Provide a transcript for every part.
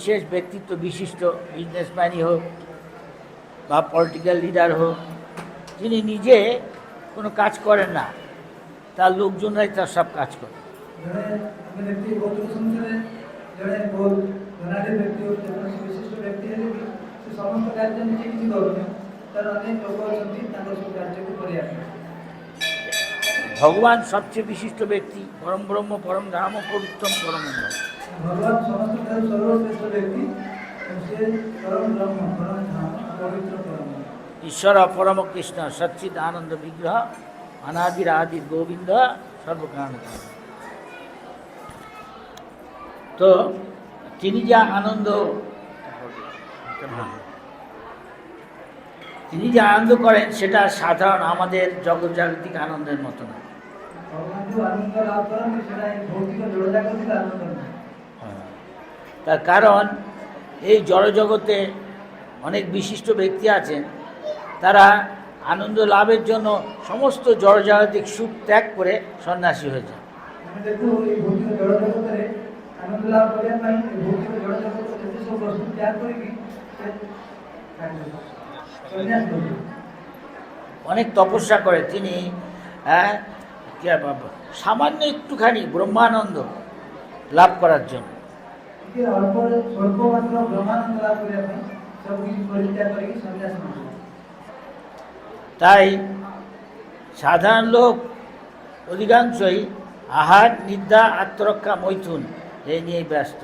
বিশেষ ব্যক্তিত্ব বিশিষ্ট বিজনেসম্যানই হোক বা পলিটিক্যাল লিডার হোক, যিনি নিজে কোনো কাজ করেন না, তার লোকজনরাই তার সব কাজ করে। ভগবান সবচেয়ে বিশিষ্ট ব্যক্তি, পরম ব্রহ্ম পরম ধাম পবিত্রম পরম ভগবান সমস্ত সর্বশ্রেষ্ঠ ব্যক্তি, পরম ব্রহ্ম পরম ধাম পবিত্র পরম ঈশ্বর পরম কৃষ্ণ সচ্চিদ আনন্দ বিগ্রহ অনাদির আদির গোবিন্দ সর্বকারণ। তো তিনি যে আনন্দ করেন সেটা সাধারণ আমাদের জগৎজাগতিক আনন্দের মতো না। তার কারণ এই জড়জগতে অনেক বিশিষ্ট ব্যক্তি আছেন, তারা আনন্দ লাভের জন্য সমস্ত জড়জাগতিক সুখ ত্যাগ করে সন্ন্যাসী হয়ে যায়। অনেক তপস্যা করে তিনি, সামান্য একটুখানি ব্রহ্মানন্দ লাভ করার জন্য। তাই সাধারণ লোক অধিকাংশই আহার নিদ্রা আত্মরক্ষা মৈথুন এই নিয়েই ব্যস্ত।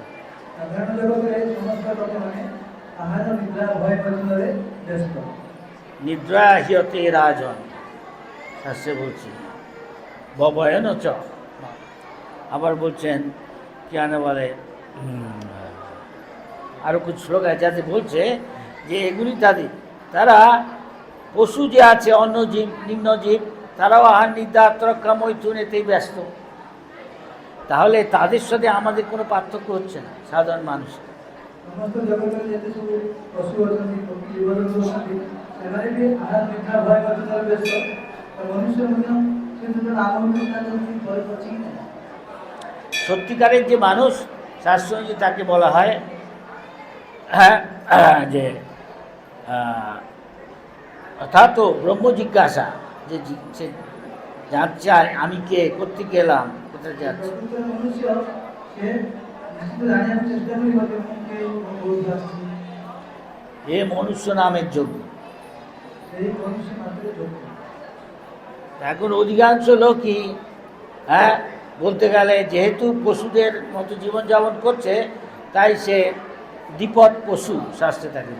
নিদ্রা হিয়তে রাজন শাস্ত্রে বলছি ববয়ন চ। আবার বলছেন কেন বলে আরও কিছু শ্লোক আছে যাতে বলছে যে এগুলি তারা পশু যে আছে অন্য জীব নিম্ন জীব, তারাও আহার নিদ্রা আত্মরক্ষা মৈথুন এতেই ব্যস্ত। তাহলে তাদের সাথে আমাদের কোনো পার্থক্য হচ্ছে না সাধারণ মানুষ। সত্যিকারের যে মানুষ শাস্ত্র যে তাকে বলা হয় যে অর্থাৎ ব্রহ্ম জিজ্ঞাসা, যে সে জানতে চায় আমি কে, করতে গেলাম, কোথায় যাচ্ছি। এ মনুষ্য নামের যোগ্য। এখন অধিকাংশ লোকই বলতে গেলে যেহেতু পশুদের মতো জীবনযাপন করছে, তাই সে দ্বিপদ পশু শাস্ত্রে থাকে।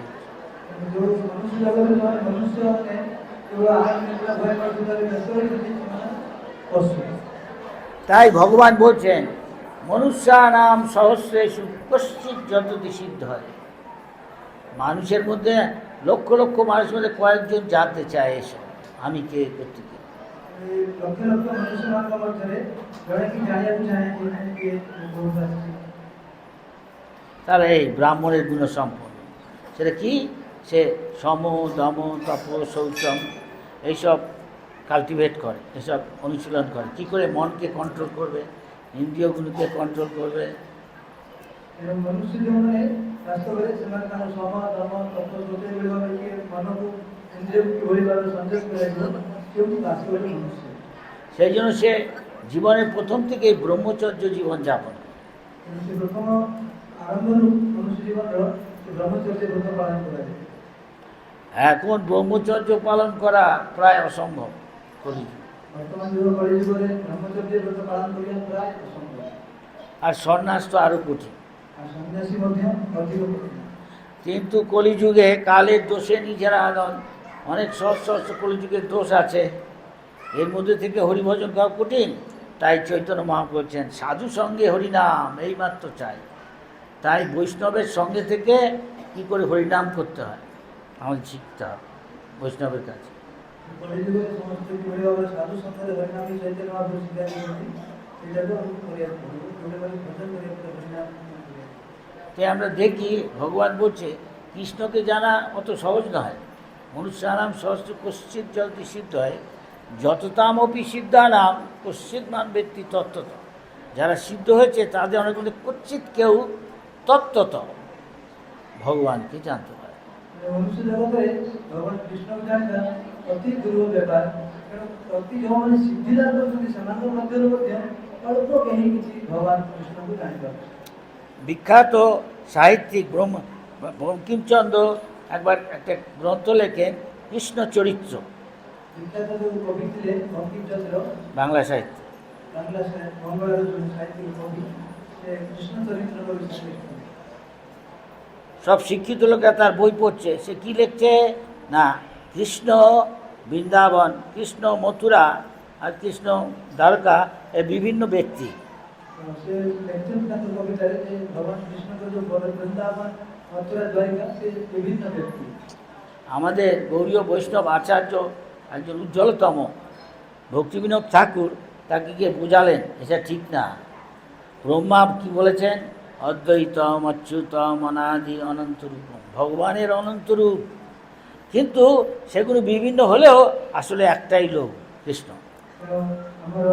তাই ভগবান বলছেন মনুষ্যানাম সহস্রেষু কশ্চিৎ যততি সিদ্ধ হয়। মানুষের মধ্যে লক্ষ লক্ষ মানুষের মধ্যে কয়েকজন জানতে চায় এসব আমি কে, করতে কে। তারা এই ব্রাহ্মণের গুণ সম্পন্ন। সেটা কি? সে সম দম তপ শৌচম এইসব কাল্টিভেট করে, এসব অনুশীলন করে। কি করে মনকে কন্ট্রোল করবে, ইন্দ্রিয়গুলোকে কন্ট্রোল করবে। সেই জন্য সে জীবনের প্রথম থেকে ব্রহ্মচর্য জীবন যাপন। এখন ব্রহ্মচর্য পালন করা প্রায় অসম্ভব। আর সন্ন্যাস তো আরো কঠিন। কিন্তু কলিযুগে কালের দোষে নিজেরা অনেক সহস্র কলিযুগের দোষ আছে, এর মধ্যে থেকে হরিভজন করা কঠিন। তাই চৈতন্য মহাপ্রভু বলছেন সাধু সঙ্গে হরিনাম এইমাত্র চাই। তাই বৈষ্ণবের সঙ্গে থেকে কি করে হরিনাম করতে হয় আমাদের শিখতে হবে বৈষ্ণবের কাছে। তাই আমরা দেখি ভগবান বলছে কৃষ্ণকে জানা অত সহজ নয়। মনুষ্যানাম সহস্র কশ্চিৎ জলতি সিদ্ধ হয় যততামপি সিদ্ধানাম কশ্চিৎ মান ব্যক্তি তত্ত্বত। যারা সিদ্ধ হয়েছে তাদের অনেক মধ্যে কচ্ছিৎ কেউ তত্ত্বত ভগবানকে জানতে পারে। ମନୁଷ୍ୟ ଜଗତରେ ଭଗବାନ କୃଷ୍ଣକୁ ଜାଣିବା ଅତି ଦୁର୍ଲଭ ବ୍ୟାପାର। ତେଣୁ ଅତି ଯେଉଁମାନେ ସିଦ୍ଧିଲାଭ କରୁଛନ୍ତି ସେମାନଙ୍କ ମଧ୍ୟରୁ ମଧ୍ୟ ଅଳ୍ପ କେହି କିଛି ଭଗବାନ କୃଷ୍ଣକୁ ଜାଣିପାରୁଛନ୍ତି। বিখ্যাত সাহিত্যিক বঙ্কিমচন্দ্র একবার একটা গ্রন্থ লেখেন কৃষ্ণ চরিত্র, ବିଖ୍ୟାତ ଯେଉଁ କବି ଥିଲେ ବଙ୍କିମଚନ୍ଦ୍ର, বাংলা সাহিত্য। ବଙ୍ଗଳାର ଯେଉଁ ସାହିତ୍ୟିକ କବି, ସେ କୃଷ୍ଣ ଚରିତ୍ର ବିଷୟରେ ଲେଖିଥିଲେ। সব শিক্ষিত লোকেরা তার বই পড়ছে, সে কি লিখছে না কৃষ্ণ বৃন্দাবন, কৃষ্ণ মথুরা আর কৃষ্ণ দ্বারকা এ বিভিন্ন ব্যক্তি। ସେ ଲେଖିଛନ୍ତି ତାଙ୍କ କବିତାରେ ଯେ ଭଗବାନ କୃଷ୍ଣଙ୍କ ଯେଉଁ ବୃନ୍ଦାବନ ମଥୁରା ଦ୍ୱାରିକା ସେ ବିଭିନ୍ନ ବ୍ୟକ୍ତି। আমাদের গৌরীয় বৈষ্ণব আচার্য একজন উজ্জ্বলতম ভক্তিবিনোদ ঠাকুর তাকে গিয়ে বোঝালেন এটা ঠিক না। ব্রহ্মা কি বলেছেন? অদ্বৈতম অচ্যুতম অনাদি অনন্ত রূপ, ভগবানের অনন্ত রূপ, কিন্তু সেগুলো বিভিন্ন হলেও আসলে একটাই লোক কৃষ্ণ। ଆମର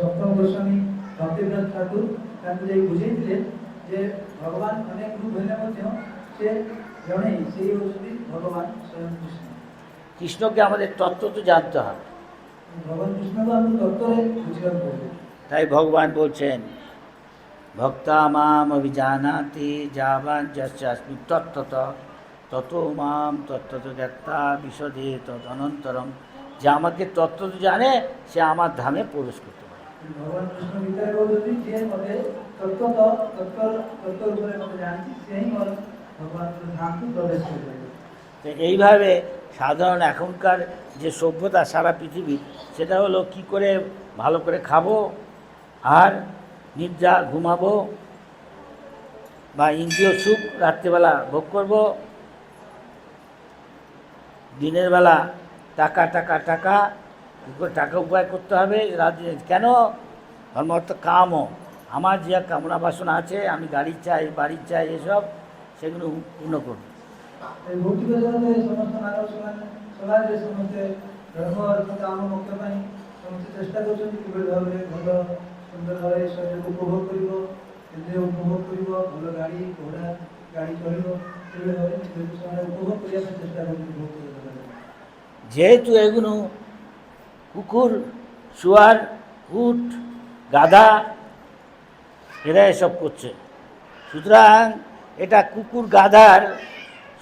ସପ୍ତମ ଗୋସ୍ୱାମୀ ଭକ୍ତିବିନୋଦ ଠାକୁର ତାଙ୍କୁ ଯାଇ ବୁଝେଇଥିଲେ ଯେ ଭଗବାନ ଅନେକ ରୂପ ହେଲେ ମଧ୍ୟ ସେ ଜଣେ, ସେଇ ହେଉଛନ୍ତି ଭଗବାନ ସ୍ୱୟଂ କୃଷ୍ଣ। কৃষ্ণকে আমাদের তত্ত্ব তো জানতে হবে, ভগবান কৃষ্ণকে আমি তত্ত্বরে বুঝিବାକୁ পড়বে। তাই ভগবান বলছেন ভক্তা মাম অভিজানাতি যাবান যস্যাস্মি তত্ত্বত তত মাম তত্ত্বত জ্ঞাতা বিশদে তদ অনন্তরম, যে আমাকে তত্ত্ব জানে সে আমার ধামে প্রবেশ করতে পারে। ভগবান কৃষ্ণ গীতাରେ କହୁଛନ୍ତି ଯିଏ ମୋତେ ତତ୍ତ୍ୱ ରୂପରେ ମୋତେ ଜାଣିଛି ସେ ହିଁ ମୋର ଭଗବାନଙ୍କ ଧାମକୁ ପ୍ରବେଶ କରିପାରିବ। তো এইভাবে সাধারণ এখনকার যে সভ্যতা সারা পৃথিবী, সেটা হলো কি করে ভালো করে খাবো আর নিদ্রা ঘুমাবো বা ইন্দ্রিয় সুখ রাত্রেবেলা ভোগ করব, দিনের বেলা টাকা টাকা টাকা কী করে টাকা উপায় করতে হবে, রাত্রে কেন ধর্ম অর্থ কামও, আমার যে কামনা বাসনা আছে, আমি গাড়ি চাই বাড়ি চাই এসব, সেগুলো পূর্ণ করব। এই ভৌতিক জগତରେ ସମସ୍ତ ମାନବ ସମାଜରେ ସମସ୍ତେ ଧର୍ମ ଅର୍ଥ କାମ ମୋକ୍ଷ ପାଇଁ ସମସ୍ତେ ଚେଷ୍ଟା କରୁଛନ୍ତି କିଭଳି ଭାବରେ ଭଲ ସୁନ୍ଦର ଭାବରେ ଶରୀରକୁ ଉପଭୋଗ କରିବ, ଇନ୍ଦ୍ରିୟ ଉପଭୋଗ କରିବ, ଭଲ ଗାଡ଼ି ଘୋଡ଼ା ଗାଡ଼ି ଚଳିବ, ସେଭଳି ଭାବରେ ନିଜକୁ ସେମାନେ ଉପଭୋଗ କରିବା ପାଇଁ ଚେଷ୍ଟା କରୁଛନ୍ତି ଭୌତିକ ଜଗତରେ। যেহেতু এগুলো কুকুর শুয়ার উট গাধা এরা এসব করছে, সুতরাং এটা কুকুর গাধার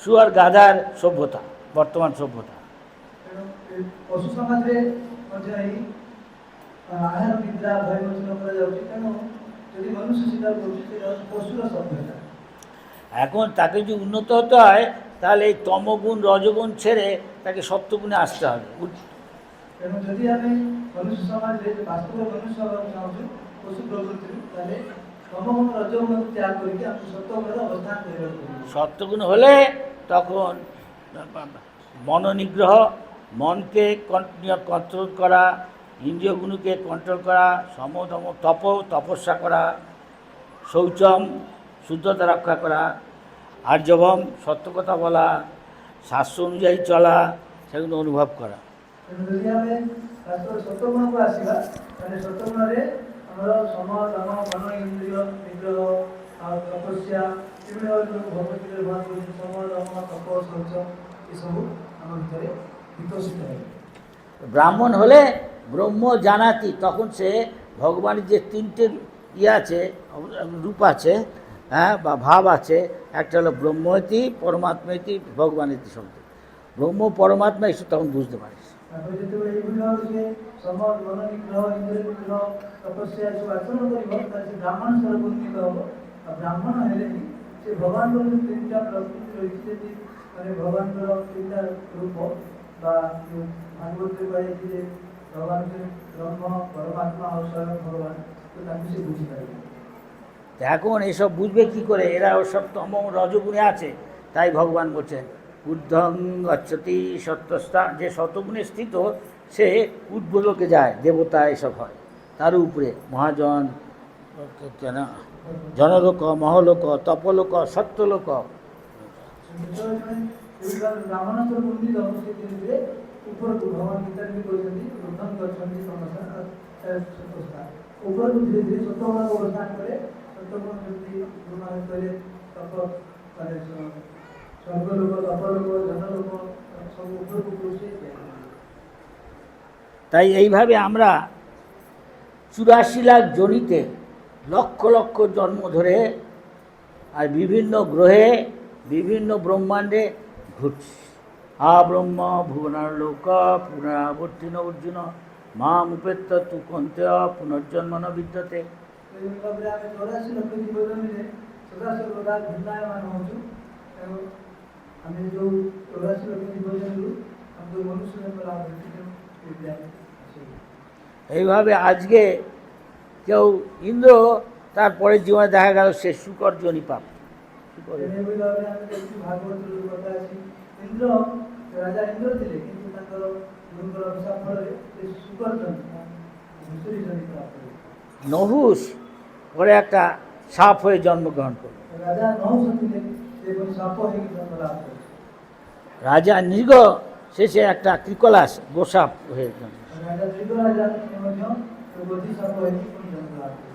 শুয়ার গাধার সভ্যতা, বর্তমান সভ্যতা। ତେଣୁ ଏ ପଶୁ ସମାଜରେ ମଧ୍ୟ ଏହି ଆହାର ନିଦ୍ରା ଭୟବଚନ କରାଯାଉଛି। ତେଣୁ ଯଦି ମନୁଷ୍ୟ ସ୍ୱୀକାର କରୁଛି ସେଟା ହେଉଛି ପଶୁର ସଭ୍ୟତା। এখন তাকে যদি উন্নত হতে হয় তাহলে এই তমগুণ রজগুণ ছেড়ে তাকে সত্যগুণে আসতে হবে। ତେଣୁ ଯଦି ଆମେ ମନୁଷ୍ୟ ସମାଜରେ ବାସ୍ତବ ମନୁଷ୍ୟ ହେବାକୁ ଚାହୁଁଛୁ ପଶୁ ପ୍ରକୃତିରୁ, ତାହେଲେ ତମଗୁଣ ରଜଗୁଣକୁ ତ୍ୟାଗ କରିକି ଆମକୁ ସତ୍ୱଗୁଣରେ ଅବସ୍ଥାନ କରିବାକୁ ପଡ଼ିବ। সত্যগুণ হলে তখন মনোনিগ্রহ, মনকে কন্ট্রোল করা, ইন্দ্রিয়গুণকে কন্ট্রোল করা, সমদম তপস্যা করা, শৌচম শুদ্ধতা রক্ষা করা, আর্জবম সত্য কথা বলা, শাস্ত্র অনুযায়ী চলা, সেগুলো অনুভব করা। ତେଣୁ ଯଦି ଆମେ ବାସ୍ତବରେ ସତ୍ୱଗୁଣକୁ ଆସିବା ତାହେଲେ ସତ୍ୱଗୁଣରେ ଆମର ସମ ଦମ ମନ ଇନ୍ଦ୍ରିୟ ନିଗ୍ରହ ଆଉ ତପସ୍ୟା ଏଭଳି ଭାବରେ ଭଗବତ ଗୀତାରେ ବ୍ୟବହାର କରୁଛି। ସମ ଦମ ତପ ଶୌଚ ଏସବୁ ଆମ ଭିତରେ ବିକଶିତ ହେବ। ব্রাহ্মণ হলে ব্রহ্ম জানাতি, তখন সে ভগবানের যে তিনটে আছে রূপ আছে, হ্যাঁ, বা ভাব আছে, একটা হলো ব্রহ্মতি, পরমাত্মাতি, ভগবানেতি শব্দ। ব্রহ্ম পরমাত্মা এসব তখন বুঝতে পারিস। ତାପରେ ଯେତେବେଳେ ଏଇଭଳି ଭାବରେ ସେ ସମ ମନ ନିଗ୍ରହ ଇନ୍ଦ୍ରିୟ ନିଗ୍ରହ ତପସ୍ୟା ଏସବୁ ଆଚରଣ କରିବ, ତାହେଲେ ସେ ବ୍ରାହ୍ମଣ ସ୍ୱରୂପ ଉନ୍ନୀତ ହେବ। ଆଉ ବ୍ରାହ୍ମଣ ହେଲେ ହିଁ ସେ ଭଗବାନଙ୍କର ଯେଉଁ ତିନିଟା ପ୍ରକୃତି ରହିଛି, ଯଦି ମାନେ ଭଗବାନଙ୍କର ତିନିଟା ରୂପ ବା ଯେଉଁ ଭାଗବତରେ କୁହାଯାଇଛି ଯେ ଭଗବାନ ଯେ ବ୍ରହ୍ମ ପରମାତ୍ମା ଆଉ ସ୍ୱୟଂ ଭଗବାନ, ତ ତାଙ୍କୁ ସେ ବୁଝିପାରିବ। এখন এসব বুঝবে কি করে? এরা ওসব তম রজগুণে আছে, তাই ভগবান বলছেন ঊর্ধ্বং গচ্ছতি সত্যস্থা, যে শতগুণে স্থিত সে ঊর্ধ্বলোকে যায়, দেবতা এসব হয়, তার উপরে মহাজন জনলোক মহলোক তপলোক সত্যলোক। ବ୍ରାହ୍ମଣ ସ୍ୱରୂପ ଉନ୍ନୀତ ହେବ, ସେ ଧୀରେ ଧୀରେ ଉପରକୁ ଭଗବାନ ଗୀତାରେ ବି କହିଛନ୍ତି ଊର୍ଦ୍ଧ୍ୱଂ ଗଚ୍ଛନ୍ତି ସତସ୍ଥା, ଉପରକୁ ଧୀରେ ଧୀରେ ସତ୍ୱଗୁଣକୁ ଅବସ୍ଥାନ କରେ। ସତ୍ୱଗୁଣ ଯେମିତି ଗୁରୁମାନେ କହିଲେ ତପ ସ୍ୱର୍ଗଲୋକ ତପଲୋକ ଜନଲୋକ ସବୁ ଉପରକୁ ସେ ଯାଇଥିଲେ। তাই এইভাবে আমরা 84 লাখ জনিতে লক্ষ লক্ষ জন্ম ধরে আর বিভিন্ন গ্রহে বিভিন্ন ব্রহ্মাণ্ডে ঘুরছি। আ ব্রহ্ম ভুবনার লোক পুনরাবর্তিন অর্জুন মাম উপেত্য তু কন্তে পুনর্জন্ম ন বিদ্যতে। এইভাবে ଆମେ 84 ଲକ୍ଷ ଜୀବଜନ୍ମରେ ସଦାସର୍ବଦା ଘୂର୍ଣ୍ଣାୟମାନ ହେଉଛୁ ଏବଂ ଆମେ ଯେଉଁ 84 ଲକ୍ଷ ଜୀବଜନ୍ତୁ ଆମେ ଯେଉଁ ମନୁଷ୍ୟ ଜନ୍ମ ଲାଭ କରିଛୁ এইভাবে আজকে কেউ ইন্দ্র তারপরে জীবনে দেখা গেল সে শুকর জনি পাপ। এইভাবে ଆମେ দেখি ଭାଗବତର କଥା ଅଛି ଇନ୍ଦ୍ର ରାଜା ଇନ୍ଦ୍ର ଥିଲେ କିନ୍ତୁ ତାଙ୍କର ଗୁରୁଙ୍କର ଅଭିଶାପ ଫଳରେ ସେ ଶୁକର ଜନ୍ମ ଘୁଷୁରୀ ଜନ୍ମ ପ୍ରାପ୍ତ ହେଲେ। নহুষ পরে একটা সাপ হয়ে জন্মগ্রহণ করল। ରାଜା ନହୁଷ ଥିଲେ ସେ ପୁଣି ସାପ ହେଇକି ଜନ୍ମ ଲାଭ କଲେ। রাজা নৃগ শেষে একটা ক্রিকলাস গোসাপ হয়ে জন্ম। ରାଜା ଯୁଗ ରାଜା ସେ ମଧ୍ୟ ବୋଧି ସାପ ହେଇକି ପୁଣି ଜନ୍ମ ଲାଭ କଲେ।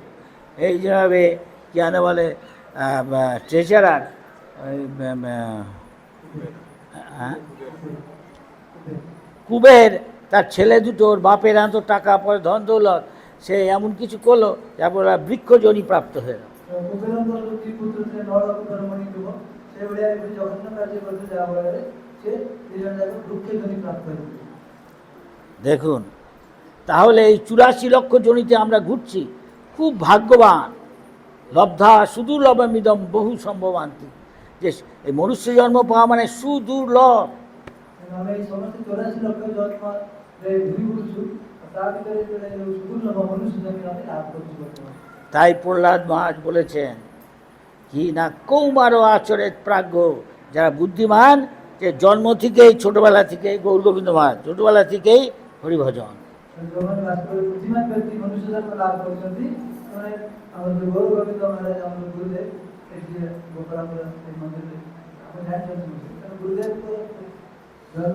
এই যেভাবে কি আনে বলে ট্রেজারার কুবের তার ছেলে দুটো ওর বাপের এত টাকা পরে ধন দৌলত সে এমন কিছু করলো তারপর বৃক্ষজনি প্রাপ্ত হয়ে গেল। କୁବେରଙ୍କର ଯେଉଁ ଦୁଇ ପୁତ୍ର ଥିଲେ ନଳକୂପର ମଣି ଯୁବ ସେଭଳିଆ ଏପରି ଜଘନ୍ୟ କାର୍ଯ୍ୟ କରିଥିଲେ ଯାହା ଫଳରେ ସେ ଦୁଇ ଜଣ ଯାକ ବୃକ୍ଷଧ୍ୱନି ପ୍ରାପ୍ତ ହୋଇଥିଲେ। দেখুন তাহলে এই 84 লক্ষ জনিতে আমরা ঘুরছি, খুব ভাগ্যবান। লব্ধা সুদুর্লভমিদম বহু সম্ভবান্তি, যে এই মনুষ্য জন্ম পাওয়া মানে সুদুর্লভ। ଆମେ ଏଇ ସମସ୍ତେ 84 ଲକ୍ଷ ଜନ୍ମରେ ଘୁରି ବୁଲୁଛୁ ତା ଭିତରେ ଯେଉଁ ସୁଦୁର୍ଲଭ ମନୁଷ୍ୟ ଜନ୍ମ ଆମେ ଲାଭ କରୁଛୁ ବର୍ତ୍ତମାନ। তাই প্রহ্লাদ মহারাজ বলেছেন কি না কৌমার আচরে প্রাজ্ঞ, যারা বুদ্ধিমান যে জন্ম থেকেই ছোটবেলা থেকেই গৌর গোবিন্দ মহারাজ ছোটবেলা থেকেই হরিভজন। ଯେଉଁମାନେ ବାସ୍ତବରେ ବୁଦ୍ଧିମାନ ବ୍ୟକ୍ତି ମନୁଷ୍ୟ ଜନ୍ମ ଲାଭ କରୁଛନ୍ତି ସେମାନେ ଆମର ଯେଉଁ ଗୌର ଗୋବିନ୍ଦ ମହାରାଜ ଆମର ଗୁରୁଦେବ ଏଠି ଗୋପାଳପୁର ଏଇ ମନ୍ଦିରରେ ଆପଣ ଜାଣିଛନ୍ତି ତେଣୁ ଗୁରୁଦେବଙ୍କ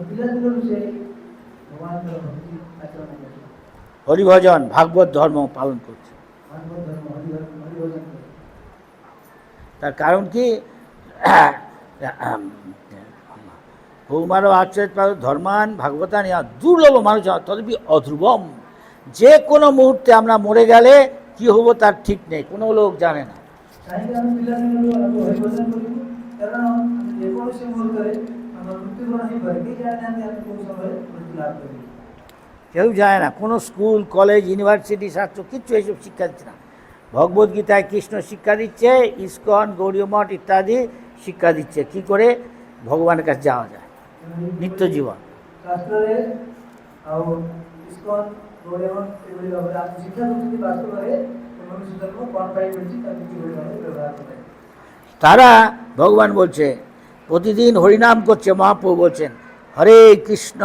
ପିଲାଦିନରୁ ସେ ଭଗବାନଙ୍କର ଭକ୍ତି ଆଚରଣ କରୁଛନ୍ତି, হরিভজন ভাগবত ধর্ম পালন করছে। ভাগবত ধর্ম হরিভজন করে। তার কারণ কি কৌমার আচরিত ধর্মান ভাগবতান দুর্লভ মানুষ তদপি অধ্রুবম, যে কোনো মুহূর্তে আমরা মরে গেলে কি হব তার ঠিক নেই, কোনো লোক জানে না। କାହିଁକି ଆମେ ପିଲାଦିନରୁ ଆମେ ହରିଭଜନ କରିବୁ କାରଣ ଆମେ ଯେକୌଣସି ମୁହୂର୍ତ୍ତରେ ଆମର ମୃତ୍ୟୁବରଣ ହେଇପାରେ, କେହି ଜାଣିନାହାନ୍ତି ଆମେ କେଉଁ ସମୟରେ ମୃତ୍ୟୁ লাভ କରିବୁ। কেউ জানে না, কোনো স্কুল কলেজ ইউনিভার্সিটি শাস্ত্র কিচ্ছু এইসব শিক্ষা দিচ্ছে না। ভগবদ্গীতায় কৃষ্ণ শিক্ষা দিচ্ছে, ইস্কন গৌরীয় মঠ ইত্যাদি শিক্ষা দিচ্ছে কি করে ভগবানের কাছে যাওয়া যায় নিত্য জীবন। ଶାସ୍ତ୍ରରେ ଆଉ ଇସ୍କନ ଗୌରୀୟ ମଠ ଏଭଳି ଭାବରେ ଆମେ ଶିକ୍ଷା ଦେଉଛନ୍ତି ବାସ୍ତବରେ ମନୁଷ୍ୟ ଜନ୍ମ କ'ଣ ପାଇଁ ମିଳିଛି ତାକୁ କିଭଳି ଭାବରେ ବ୍ୟବହାର କରାଯାଏ। তারা ভগবান বলছে প্রতিদিন হরিনাম করছে, মহাপ্রভু বলছেন হরে কৃষ্ণ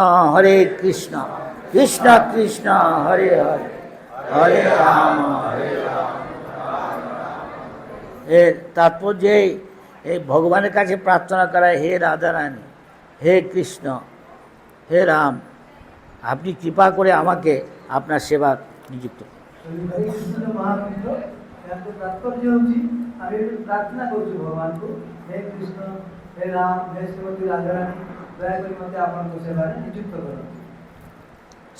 কৃষ্ণ কৃষ্ণ হরে হরে হরে রাম হরে রাম। এর তাৎপর্য এই ভগবানের কাছে প্রার্থনা করা, হে রাধারানী, হে কৃষ্ণ, হে রাম, আপনি কৃপা করে আমাকে আপনার সেবা নিযুক্ত করুন। ହରେ କୃଷ୍ଣ ମହାମନ୍ତ୍ର ଏହାକୁ ତାତ୍ପର୍ଯ୍ୟ ହେଉଛି ଆମେ ଏଠି ପ୍ରାର୍ଥନା କରୁଛୁ ଭଗବାନଙ୍କୁ, ହେ କୃଷ୍ଣ, ହେ ରାମ, ହେ ଶ୍ରୀମତୀ ରାଧାରାଣୀ, ଦୟାକରି ମୋତେ ଆପଣଙ୍କ ସେବାରେ ନିଯୁକ୍ତ କରନ୍ତୁ।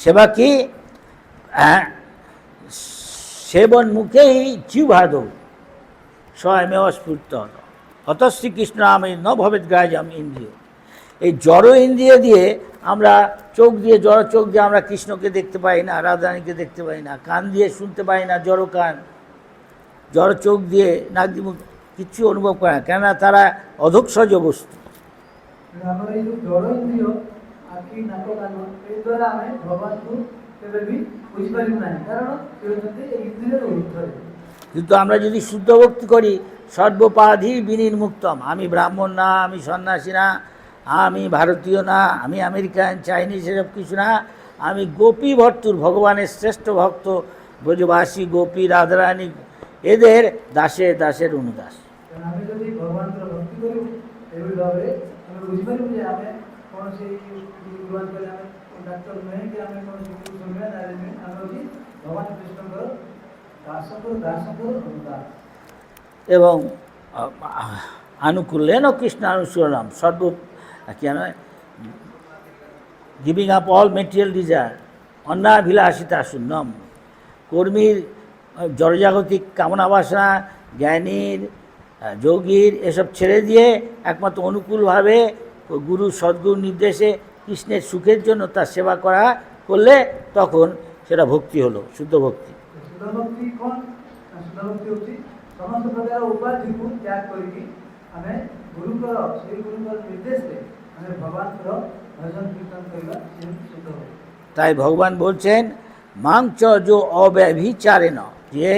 সেবা কি? সেবন মুখেই জিহ্বাদৌ স্বয়মেব স্ফূর্ত হত শ্রীকৃষ্ণ আমি ন ভবেদ গ্রাহ্যম ইন্দ্রিয়। এই জড় ইন্দ্রিয় দিয়ে আমরা চোখ দিয়ে জড় চোখ দিয়ে আমরা কৃষ্ণকে দেখতে পাই না, রাধারানীকে দেখতে পাই না, কান দিয়ে শুনতে পাই না, জড় কান, জড় চোখ দিয়ে নাক দিয়ে মুখ কিচ্ছু অনুভব করে না, কেননা তারা অধঃসজ বস্তু। ଆମର ଏଇ ଯେଉଁ ଜଡ଼ ଇନ୍ଦ୍ରିୟ ଆଖି ନାକ କାନ ଏଇ ଦ୍ୱାରା ଆମେ ଭଗବାନଙ୍କୁ କେବେ ବି ବୁଝିପାରିବୁ ନାହିଁ, କାରଣ ସେ ହେଉଛନ୍ତି ଏଇ ଇନ୍ଦ୍ରିୟର ঊର୍ଦ୍ଧ୍ୱରେ। কিন্তু আমরা যদি শুদ্ধ ভক্তি করি সর্বপাধি বিনির্মুক্তম, আমি ব্রাহ্মণ না, আমি সন্ন্যাসী না, আমি ভারতীয় না, আমি আমেরিকান চাইনিজ এসব কিছু না, আমি গোপী ভর্তুর ভগবানের শ্রেষ্ঠ ভক্ত ব্রজবাসী গোপী রাধারানী এদের দাসে দাসের অনুদাস। ତେଣୁ ଆମେ ଯଦି ଭଗବାନଙ୍କର ଭକ୍ତି କରିବୁ ଏଭଳି ଭାବରେ ଆମେ ବୁଝିପାରିବୁ ଯେ ଆମେ କୌଣସି ଭଗବାନ କହିଲେ ଆମେ ଡାକ୍ତର ନୁହେଁ କି ଆମେ କୌଣସି ପୁରୁଷ ନୁହେଁ ନାରୀ ନୁହେଁ, ଆମେ ହେଉଛି ଭଗବାନ କୃଷ୍ଣଙ୍କର ଦାସଙ୍କର ଅନୁଦାସ। এবং আনুকূল্যেন কৃষ্ণানুসরণম সর্ব কেন giving up all material desire অন্যাভিলাষিতা শূন্যম। কর্মীর জড়জাগতিক কামনা বাসনা, জ্ঞানীর যোগীর এসব ছেড়ে দিয়ে একমাত্র অনুকূলভাবে গুরু সদ্গুরু নির্দেশে কৃষ্ণের সুখের জন্য তার সেবা করলে তখন সেটা ভক্তি হলো, শুদ্ধ ভক্তি। शुद्ध भक्ति कौन? शुद्ध भक्ति होती समस्त प्रकार उपाधि को त्याग करके हमें गुरु श्री गुरु निर्देश दे हमें भगवान भजन कीर्तन करना ये शुद्ध भक्ति। তাই ভগবান বলছেন মাংচ যো অব্যভিচারেণ, যে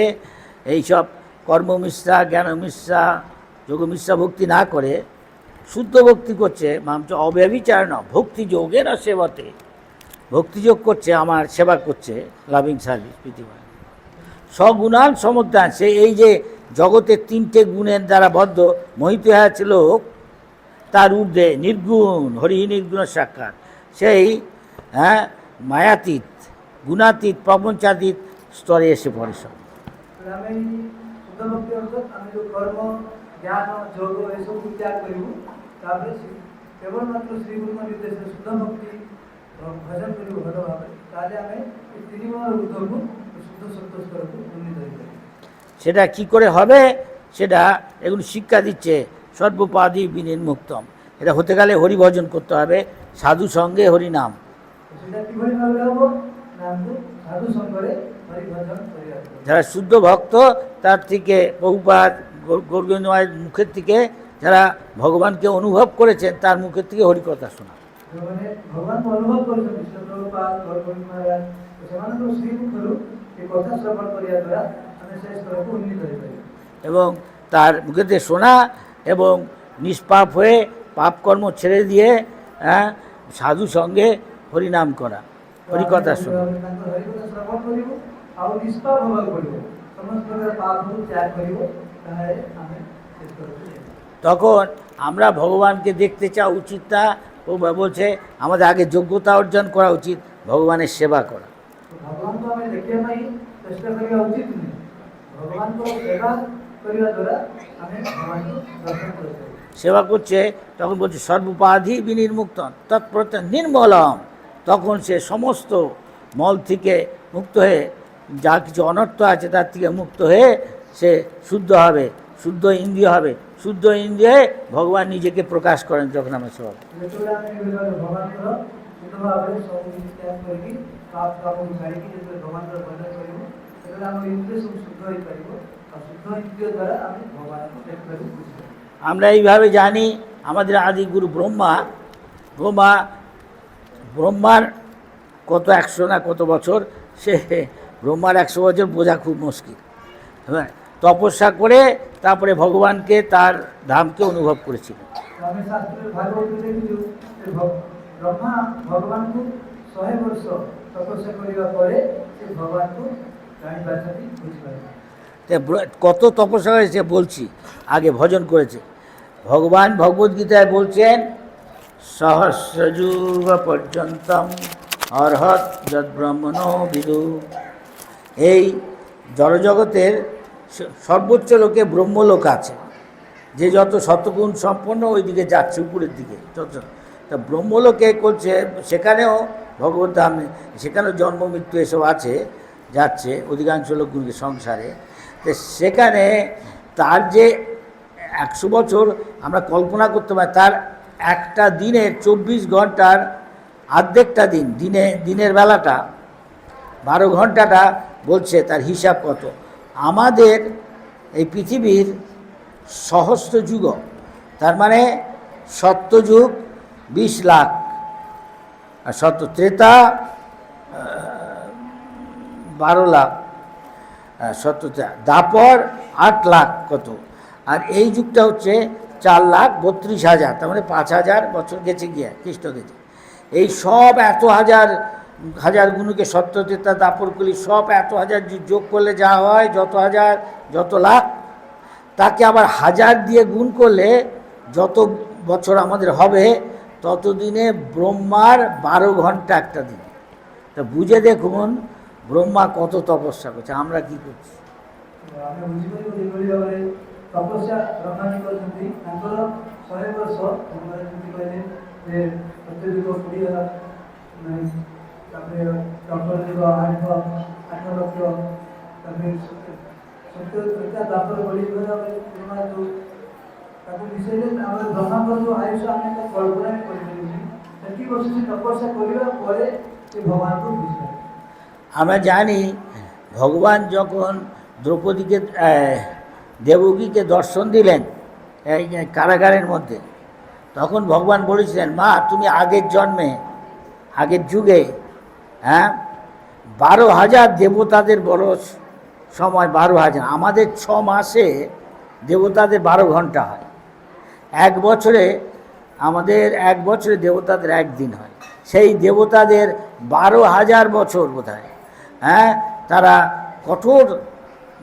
এইসব কর্মমিশ্রা জ্ঞানমিশ্রা যোগমিশ্রা ভক্তি না করে শুদ্ধ ভক্তি করছে, মাংচ অব্যভিচারেণ ভক্তি যোগে না সেবতে, ভক্তিযোগ করছে, আমার সেবা করছে, লাভিং সার্ভিস পৃথিবী সগুণান সমুদ্রান। সে এই যে জগতের তিনটে গুণের দ্বারা বদ্ধ মোহিত হয়েছে লোক, তার ঊর্ধ্বে নির্গুণ হরি নির্গুণ সাক্ষাৎ, সেই মায়াতীত গুণাতীত প্রপঞ্চাতীত স্তরে এসে পড়ে সব। हमें शुद्ध भक्ति अर्थात हमें जो कर्म ज्ञान योग ये सब को त्याग करू तापर केवल मात्र श्री गुरु निर्देश शुद्ध भक्ति भजन करू भलो भावे ताले हमें तीन गुण ऊर्ध्व को शुद्ध सत्व स्तर को उन्नीत करी। সেটা কি করে হবে, সেটা এগুলো শিক্ষা দিচ্ছে সর্বপাদি বিনির্মুক্তম। এটা হতে গেলে হরি ভজন করতে হবে, সাধু সঙ্গে হরি নাম। সেটা কিভাবে ভাবে হবো নাম সাধু সঙ্গে হরি ভজন করি। যারা শুদ্ধ ভক্ত তার থেকে বহুপাদ গৌরগোবিন্দমায়ের মুখের থেকে যারা ভগবানকে অনুভব করেছেন তার মুখের থেকে হরিকথা শোনা। ভগবান অনুভব করেছেন বিশ্বপ্রভুপাদ গৌরগোবিন্দ মহারাজ সেমানଙ୍କର ଶ୍ରୀମୁଖରୁ এই কথা শ্রবণ করিয়া দ্বারা ଆମେ ସେ ସ୍ତରକୁ ଉନ୍ନୀତ ହୋଇପାରିବା। এবং তার মুখেতে শোনা এবং নিষ্পাপ হয়ে পাপকর্ম ছেড়ে দিয়ে সাধু সঙ্গে হরিনাম করা, হরিকথা শোনা। ତାଙ୍କ ହରିକଥା ଶ୍ରବଣ କରିବୁ ଆଉ ନିଷ୍ପାପ ହେବାକୁ ପଡ଼ିବ, ସମସ୍ତ ପ୍ରକାର ପାପକୁ ତ୍ୟାଗ କରିବ, ତାହେଲେ ଆମେ ସେ ସ୍ତରକୁ ଯିବୁ। তখন আমরা ভগবানকে দেখতে চাওয়া উচিত না, ও বলছে আমাদের আগে যোগ্যতা অর্জন করা উচিত ভগবানের সেবা করা। ভগবানকে আমি দেখিବା ପାଇଁ চেষ্টা କରିବା ଉଚିତ ନୁହେଁ, ଭଗବାନଙ୍କ ସେବା କରିବା ଦ୍ୱାରା ଆମେ ଭଗବାନଙ୍କୁ ଦର୍ଶନ କରିପାରିବା। সেবা করছে তখন বলছে সর্বোপাধি বিনির্মুক্ত তৎপ্রত্যয় নির্মলম, তখন সে সমস্ত মল থেকে মুক্ত হয়ে যা কিছু অনর্থ আছে তার থেকে মুক্ত হয়ে সে শুদ্ধ হবে, শুদ্ধ ইন্দ্রিয় হবে, শুদ্ধ ইন্দ্রিয়ে ভগবান নিজেকে প্রকাশ করেন যখন আমরা সেবা করি। ଯେତେବେଳେ ଆମେ ଭଗବାନଙ୍କର ଶୁଦ୍ଧ ଭାବରେ ସବୁ କିଛି ତ୍ୟାଗ କରିକି ପାପ କାମକୁ ଛାଡ଼ିକି ଯେତେବେଳେ ଭଗବାନଙ୍କର ଭଜନ କରିବୁ ସେତେବେଳେ ଆମ ଇନ୍ଦ୍ରିୟ ସବୁ ଶୁଦ୍ଧ ହୋଇପାରିବ, ଆଉ ଶୁଦ୍ଧ ଇନ୍ଦ୍ରିୟ ଦ୍ୱାରା ଆମେ ଭଗବାନଙ୍କୁ ଦେଖିବାକୁ ବୁଝିପାରିବୁ। আমরা এইভাবে জানি আমাদের আদি গুরু ব্রহ্মার কত 100 না কত বছর, সে ব্রহ্মার 100 বছর বোঝা খুব মুশকিল। হ্যাঁ, তপস্যা করে তারপরে ভগবানকে তার ধামকে অনুভব করেছিল। ଆମେ ଶାସ୍ତ୍ରରେ ଭାଗବତରେ ଦେଖିଛୁ ଯେ ବ୍ରହ୍ମା ଭଗବାନଙ୍କୁ 100 ବର୍ଷ ତପସ୍ୟା କରିବା ପରେ ସେ ଭଗବାନଙ୍କୁ ଜାଣିପାରିଛନ୍ତି, ବୁଝିପାରିଛନ୍ତି। কত তপস্যা হয়েছে বলছি, আগে ভজন করেছে। ভগবান ভগবদ্গীতায় বলছেন সহস্রযুগ পর্যন্তম অর্হৎ যদ্ব্রহ্মণো বিদু। এই জড়জগতের সর্বোচ্চ লোকে ব্রহ্মলোক আছে, যে যত শতগুণ সম্পন্ন ওই দিকে যাচ্ছে, উপরের দিকে যত। তা ব্রহ্মলোকে করছে, সেখানেও ভগবত ধাম, সেখানেও জন্ম মৃত্যু এসব আছে, যাচ্ছে অধিকাংশ লোকগুলিকে সংসারে। তো সেখানে তার যে 100 বছর আমরা কল্পনা করতে পারি, তার একটা দিনের 24 ঘন্টার অর্ধেকটা দিনের বেলাটা 12 ঘন্টাটা বলছে তার হিসাব কত। আমাদের এই পৃথিবীর সহস্র যুগ, তার মানে সত্যযুগ 20 লাখ, আর ত্রেতা 12 লাখ, দাপর 8 লাখ কত, আর এই যুগটা হচ্ছে 4,32,000, তার মানে 5,000 বছর গেছে গিয়ে খ্রিস্ট গেছে। এই সব এত হাজার গুণকে সত্যতেতা দাপরগুলি সব এত হাজার যোগ করলে যা হয়, যত হাজার যত লাখ, তাকে আবার 1000 দিয়ে গুণ করলে যত বছর আমাদের হবে ততদিনে ব্রহ্মার 12 ঘন্টা একটা দিন। তা বুঝে দেখুন ব্রহ্মা কত তপস্যা করছে, আমরা কি করছি। ଆମେ ବୁଝିପାରିବୁ ଯେଭଳି ଭାବରେ तपस्या ब्रह्माजी करछन्ति तांकर 100 वर्ष तमरे जेमति कहले जे अत्यधिक 20,000 तापरे डॉक्टर जो 8 लक्ष तापरे सत्य त्रिका दापर बलि गरा ब्रह्मा जो ताको विषयले हमर ब्रह्माकर जो आयुष आमे तो कल्पना करिबे सेति वर्ष से तपस्या करिबा परे से भगवान को विषय আমরা জানি ভগবান যখন দ্রৌপদীকে দেবকীকে দর্শন দিলেন এই কারাগারের মধ্যে, তখন ভগবান বলেছিলেন, মা তুমি আগের জন্মে আগের যুগে 12,000 দেবতাদের বড় সময়, 12,000, আমাদের 6 মাসে দেবতাদের 12 ঘন্টা হয়, এক বছরে আমাদের 1 বছরে দেবতাদের 1 দিন হয়, সেই দেবতাদের 12,000 বছর বোধ হয় তারা কঠোর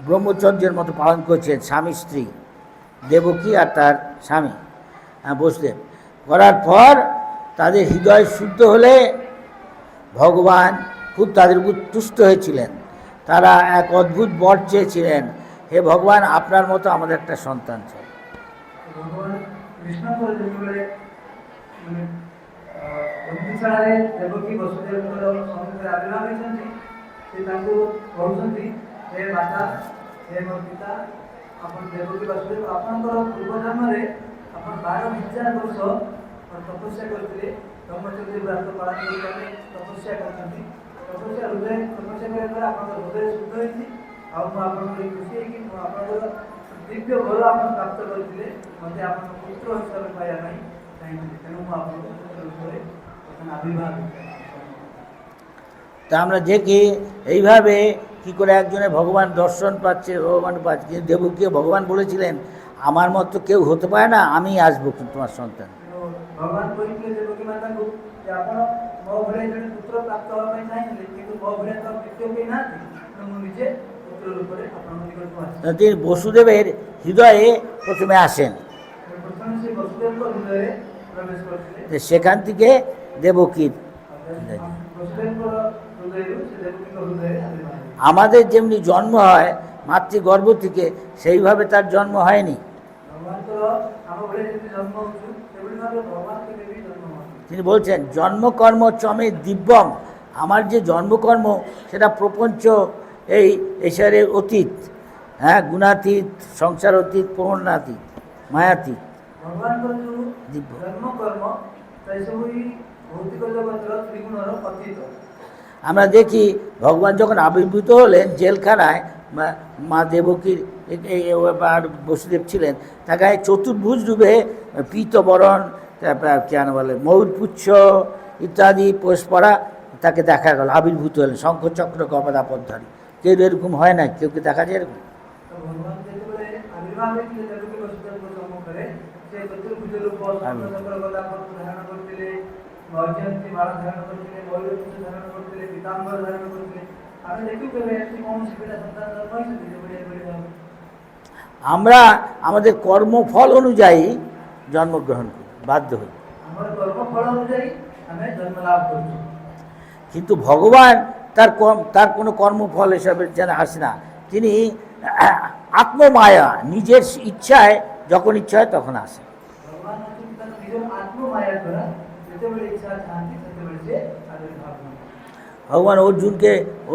ব্রহ্মচর্যের মতো পালন করছেন, স্বামী স্ত্রী দেবকী আর তার স্বামী বসুদেব। করার পর তাদের হৃদয় শুদ্ধ হলে ভগবান খুব তাদের উপর তুষ্ট হয়েছিলেন, তারা এক অদ্ভুত বর চেয়েছিলেন, হে ভগবান আপনার মতো আমাদের একটা সন্তান চাই। ভগবান কৃষ্ণ যেତେବେଳେ ବନ୍ଦିଶାଳାରେ ଦେବକୀ ବସୁଦେବଙ୍କର ସମ୍ମୁଖରେ ଆବିର୍ଭାବ ହୋଇଛନ୍ତି, ସେ ତାଙ୍କୁ କହୁଛନ୍ତି, ହେ ମାତା, ହେ ମୋ ପିତା, ଆପଣ ଦେବକୀ ବସୁଦେବ ଆପଣଙ୍କର ପୂର୍ବଜନ୍ମରେ ଆପଣ 12,000 ବର୍ଷ ତପସ୍ୟା କରିଥିଲେ, ବ୍ରହ୍ମଚର୍ଯ୍ୟ ବ୍ରତ ପାଳନ କରି ତପସ୍ୟା କରିଛନ୍ତି, ତପସ୍ୟା କରିବା ଦ୍ୱାରା ଆପଣଙ୍କର ହୃଦୟ ଶୁଦ୍ଧ ହୋଇଛି, ଆଉ ମୁଁ ଆପଣଙ୍କର ଖୁସି ହେଇକି ମୁଁ ଆପଣଙ୍କର ଦିବ୍ୟ ବର ଆପଣ ପ୍ରାପ୍ତ କରିଥିଲେ, ମୋତେ ଆପଣଙ୍କ ପୁତ୍ର ହିସାବରେ ପାଇବା ପାଇଁ ଚାହିଁଥିଲି, ତେଣୁ ମୁଁ ଆପଣଙ୍କ ପୁତ୍ର ରୂପରେ আবির্ভাব। তা আমরা দেখি এইভাবে কি করে একজনে ভগবান দর্শন পাচ্ছে, ভগবান পাচ্ছে, কিন্তু দেবকীকে ভগবান বলেছিলেন আমার মতো কেউ হতে পারে না, আমি আসবো তোমার সন্তান। ভগবান বলেছিলেন দেবকী মাতাଙ୍କୁ যে ଆପଣ ମୋ ଭଳିଆ ଜଣେ ପୁତ୍ର ପ୍ରାପ୍ତ ହେବା ପାଇଁ ଚାହିଁଥିଲେ, କିନ୍ତୁ ମୋ ଭଳିଆ ତ ଦ୍ୱିତୀୟ କେହି ନାହାନ୍ତି, ମୁଁ ନିଜେ ପୁତ୍ର ରୂପରେ ଆପଣଙ୍କ ନିକଟକୁ ଆସିଛି। তিনি বসুদেবের হৃদয়ে প্রথমে আসেন, প্রথমে ସେ ବସୁଦେବଙ୍କ ହୃଦୟରେ ପ୍ରବେଶ କରିଥିଲେ, সেখান থেকে দেবকীর বসুদেবଙ୍କର হৃদয়ରୁ ସେ ଦେବକୀଙ୍କ ହୃଦୟରେ ଆବିର୍ଭାବ। আমাদের যেমনি জন্ম হয় মাতৃগর্ভ থেকে, সেইভাবে তার জন্ম হয়নি। ভগবানଙ୍କର ଆମ ଭଳିଆ ଯେମିତି ଜନ୍ମ ହଉଛୁ ସେଭଳି ଭାବେ ଭଗବାନ କେବେ ବି ଜନ୍ମ ହଉନି। তিনি বলছেন জন্মকর্ম চমে দিব্যম, আমার যে জন্মকর্ম সেটা প্রপঞ্চ এই ঈশ্বরের অতীত, গুণাতীত, সংসার অতীত, পূর্ণাতীত, মায়াতীত। ଭଗବାନଙ୍କର ଯୋଉ ଦିବ୍ୟ ଜନ୍ମକର୍ମ ସେସବୁ ଭୌତିକ ଜଗତର ତ୍ରିଗୁଣର ଅତୀତ। আমরা দেখি ভগবান যখন আবির্ভূত হলেন জেলখানায়, মা দেবকীর আর বসুদেব ছিলেন, তাকে চতুর্ভুজ রূপে পীতবরণ, কেন বলে ময়ূরপুচ্ছ ইত্যাদি পোষ পরা তাকে দেখা গেল, আবির্ভূত হলেন শঙ্খচক্র গদাপদ্ধারী। কেউ এরকম হয় না, কেউ কি দেখা যায় এরকম? ভগবান যেତେବେଳେ আবির্ভাব হয়েছিল দেবকী বসুদেবଙ୍କ ସମ୍ମୁଖରେ, ସେ ଚତୁର୍ଭୁଜ ରୂପ ଶଙ୍ଖଚକ୍ର ଗଦାପଦ୍ମ ଧାରଣ କରିଥିଲେ, ବୈଜୟନ୍ତୀ ମାଳ ଧାରଣ କରିଥିଲେ, ମୟୂରପୁଚ୍ଛ ଧାରଣ କରିଥିଲେ, ପୀତାମ୍ବର ଧାରଣ କରିଥିଲେ। ଆମେ ଦେଖୁ କେବେ ଏମିତି କୌଣସି ପିଲା ସନ୍ତାନ ଜନ୍ମ ହୋଇଛନ୍ତି ଯେଭଳି ଏଭଳି ଭାବେ আমরা আমাদের কর্মফল অনুযায়ী জন্মগ্রহণ করি, বাধ্য হই, ଆମର କର୍ମଫଳ ଅନୁଯାୟୀ ଆମେ ଜନ୍ମ ଲାଭ କରୁଛୁ। কিন্তু ভগবান তার কোনো কর্মফল হিসাবে যেন আসে না, তিনি আত্মমায়া, নিজের ইচ্ছায় যখন ইচ্ছা হয় তখন আসে। ভগবান হচ্ছেন তার নিজের আত্মমায়া দ্বারা যেତେବେଳେ ইচ্ছা চাহাନ୍ତି সেତେବେଳେ ସେ আবির্ভাব হন। ভগবান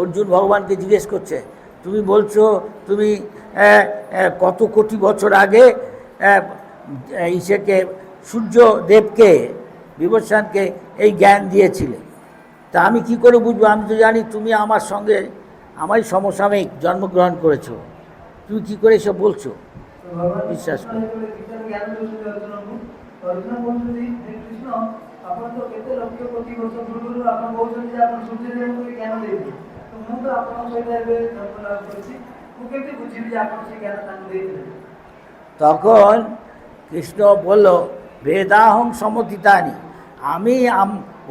অর্জুন ভগবানকে জিজ্ঞেস করছে, তুমি বলছো তুমি কত কোটি বছর আগে ইসেকে সূর্যদেবকে বিভূষণকে এই জ্ঞান দিয়েছিলে, তা আমি কি করে বুঝবো? আমি তো জানি তুমি আমার সঙ্গে আমারই সমসাময়িক জন্মগ্রহণ করেছো, তুমি কি করে এসব বলছো? বিশ্বাস করো। অর্জুন বলছেন হে কৃষ্ণ, ଆପଣ ତ କେତେ ଲକ୍ଷ କୋଟି ବର୍ଷ ପୂର୍ବରୁ ଆପଣ କହୁଛନ୍ତି ଯେ ଆପଣ ସୂର୍ଯ୍ୟଦେବଙ୍କୁ ଜ୍ଞାନ ଦେଇଥିଲେ, ତ ମୁଁ ତ ଆପଣଙ୍କ ସହିତ ଏବେ ଜନ୍ମ ଲାଭ କରିଛି, ମୁଁ କେମିତି ବୁଝିବି ଯେ ଆପଣ ସେ ଜ୍ଞାନ ତାଙ୍କୁ ଦେଇଥିଲେ? তখন কৃষ্ণ বলল, বেদাহং সমতীতানি, আমি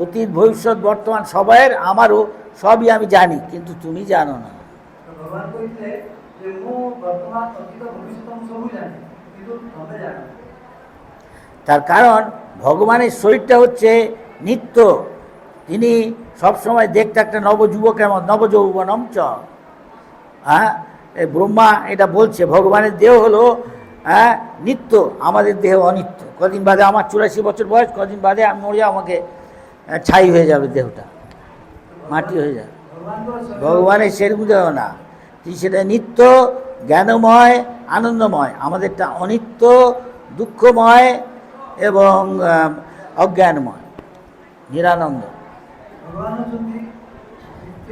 অতীত ভবিষ্যৎ বর্তমান সবাইয়ের, আমারও সবই আমি জানি, কিন্তু তুমি জানো না। ভগবান কইলে যে ମୁଁ ବର୍ତ୍ତମାନ ଅତୀତ ଭବିଷ୍ୟତ ମୁଁ ସବୁ ଜାଣି, କିନ୍ତୁ ତମେ ଜାଣ। তার কারণ ভগবানের শরীরটা হচ্ছে নিত্য, তিনি সবসময় দেখতে একটা নবযুবকের মতো, নবযৌবনম চ। এই ব্রহ্মা এটা বলছে, ভগবানের দেহ হলো হ্যাঁ নিত্য, আমাদের দেহ অনিত্য। কদিন বাদে আমার 84 বছর বয়স, কদিন বাদে আমি মরে আমাকে ছাই হয়ে যাবে, দেহটা মাটি হয়ে যাবে। ভগবানের সেরকম দেহ না, সেটা নিত্য, জ্ঞানময়, আনন্দময়। আমাদেরটা অনিত্য, দুঃখময় এবং অজ্ঞানময়, নিরানন্দ। ଭଗବାନ ହେଉଛନ୍ତି ନିତ୍ୟ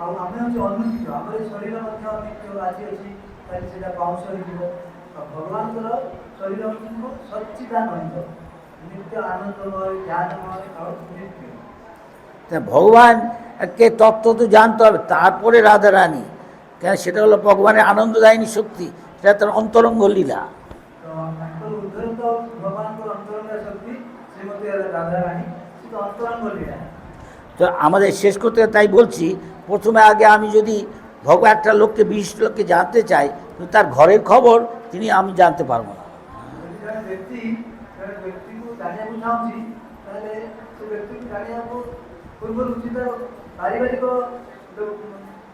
ଆଉ ଆମେ ହେଉଛୁ ଅନିତ୍ୟ। ଆମର ଏ ଶରୀର ମଧ୍ୟ ନିତ୍ୟ, ଆଜି ଅଛି କାଲି ସେଇଟା ପାଉଁଶ ହେଇଯିବ। ଆଉ ଭଗବାନଙ୍କର ଶରୀର ହେଉଛନ୍ତି ସଚ୍ଚିଦାନନ୍ଦ, ନିତ୍ୟ ଆନନ୍ଦମୟ, ଜ୍ଞାନମୟ ଆଉ ନିତ୍ୟ। ভগবানকে তত্ত্ব তো জানতে হবে, তারপরে রাধারানী, কেন সেটা হলো ভগবানের আনন্দদায়িনী শক্তি, সেটা তার অন্তরঙ্গ লীলা। তো ତାଙ୍କର ଉଦ୍ଧର ତ ଭଗବାନଙ୍କର ଅନ୍ତରଙ୍ଗ ଶକ୍ତି, ଶ୍ରୀମତୀ ରାଧାରାଣୀ, ସେ ତ ଅନ୍ତରଙ୍ଗ ଲୀଳା। তো আমাদের শেষ করতে তাই বলছি, প্রথমে আগে আমি যদি ভগবান একটা লোককে, বিশিষ্ট লোককে জানতে চাই, কিন্তু তার ঘরের খবর আমি জানতে পারবো না। ଯଦି ଜଣେ ବ୍ୟକ୍ତିକୁ ଜାଣିବାକୁ ଚାହୁଁଛି, ତାହେଲେ ସେ ବ୍ୟକ୍ତିକୁ ଜାଣିବାକୁ ପୂର୍ବରୁ ଉଚିତ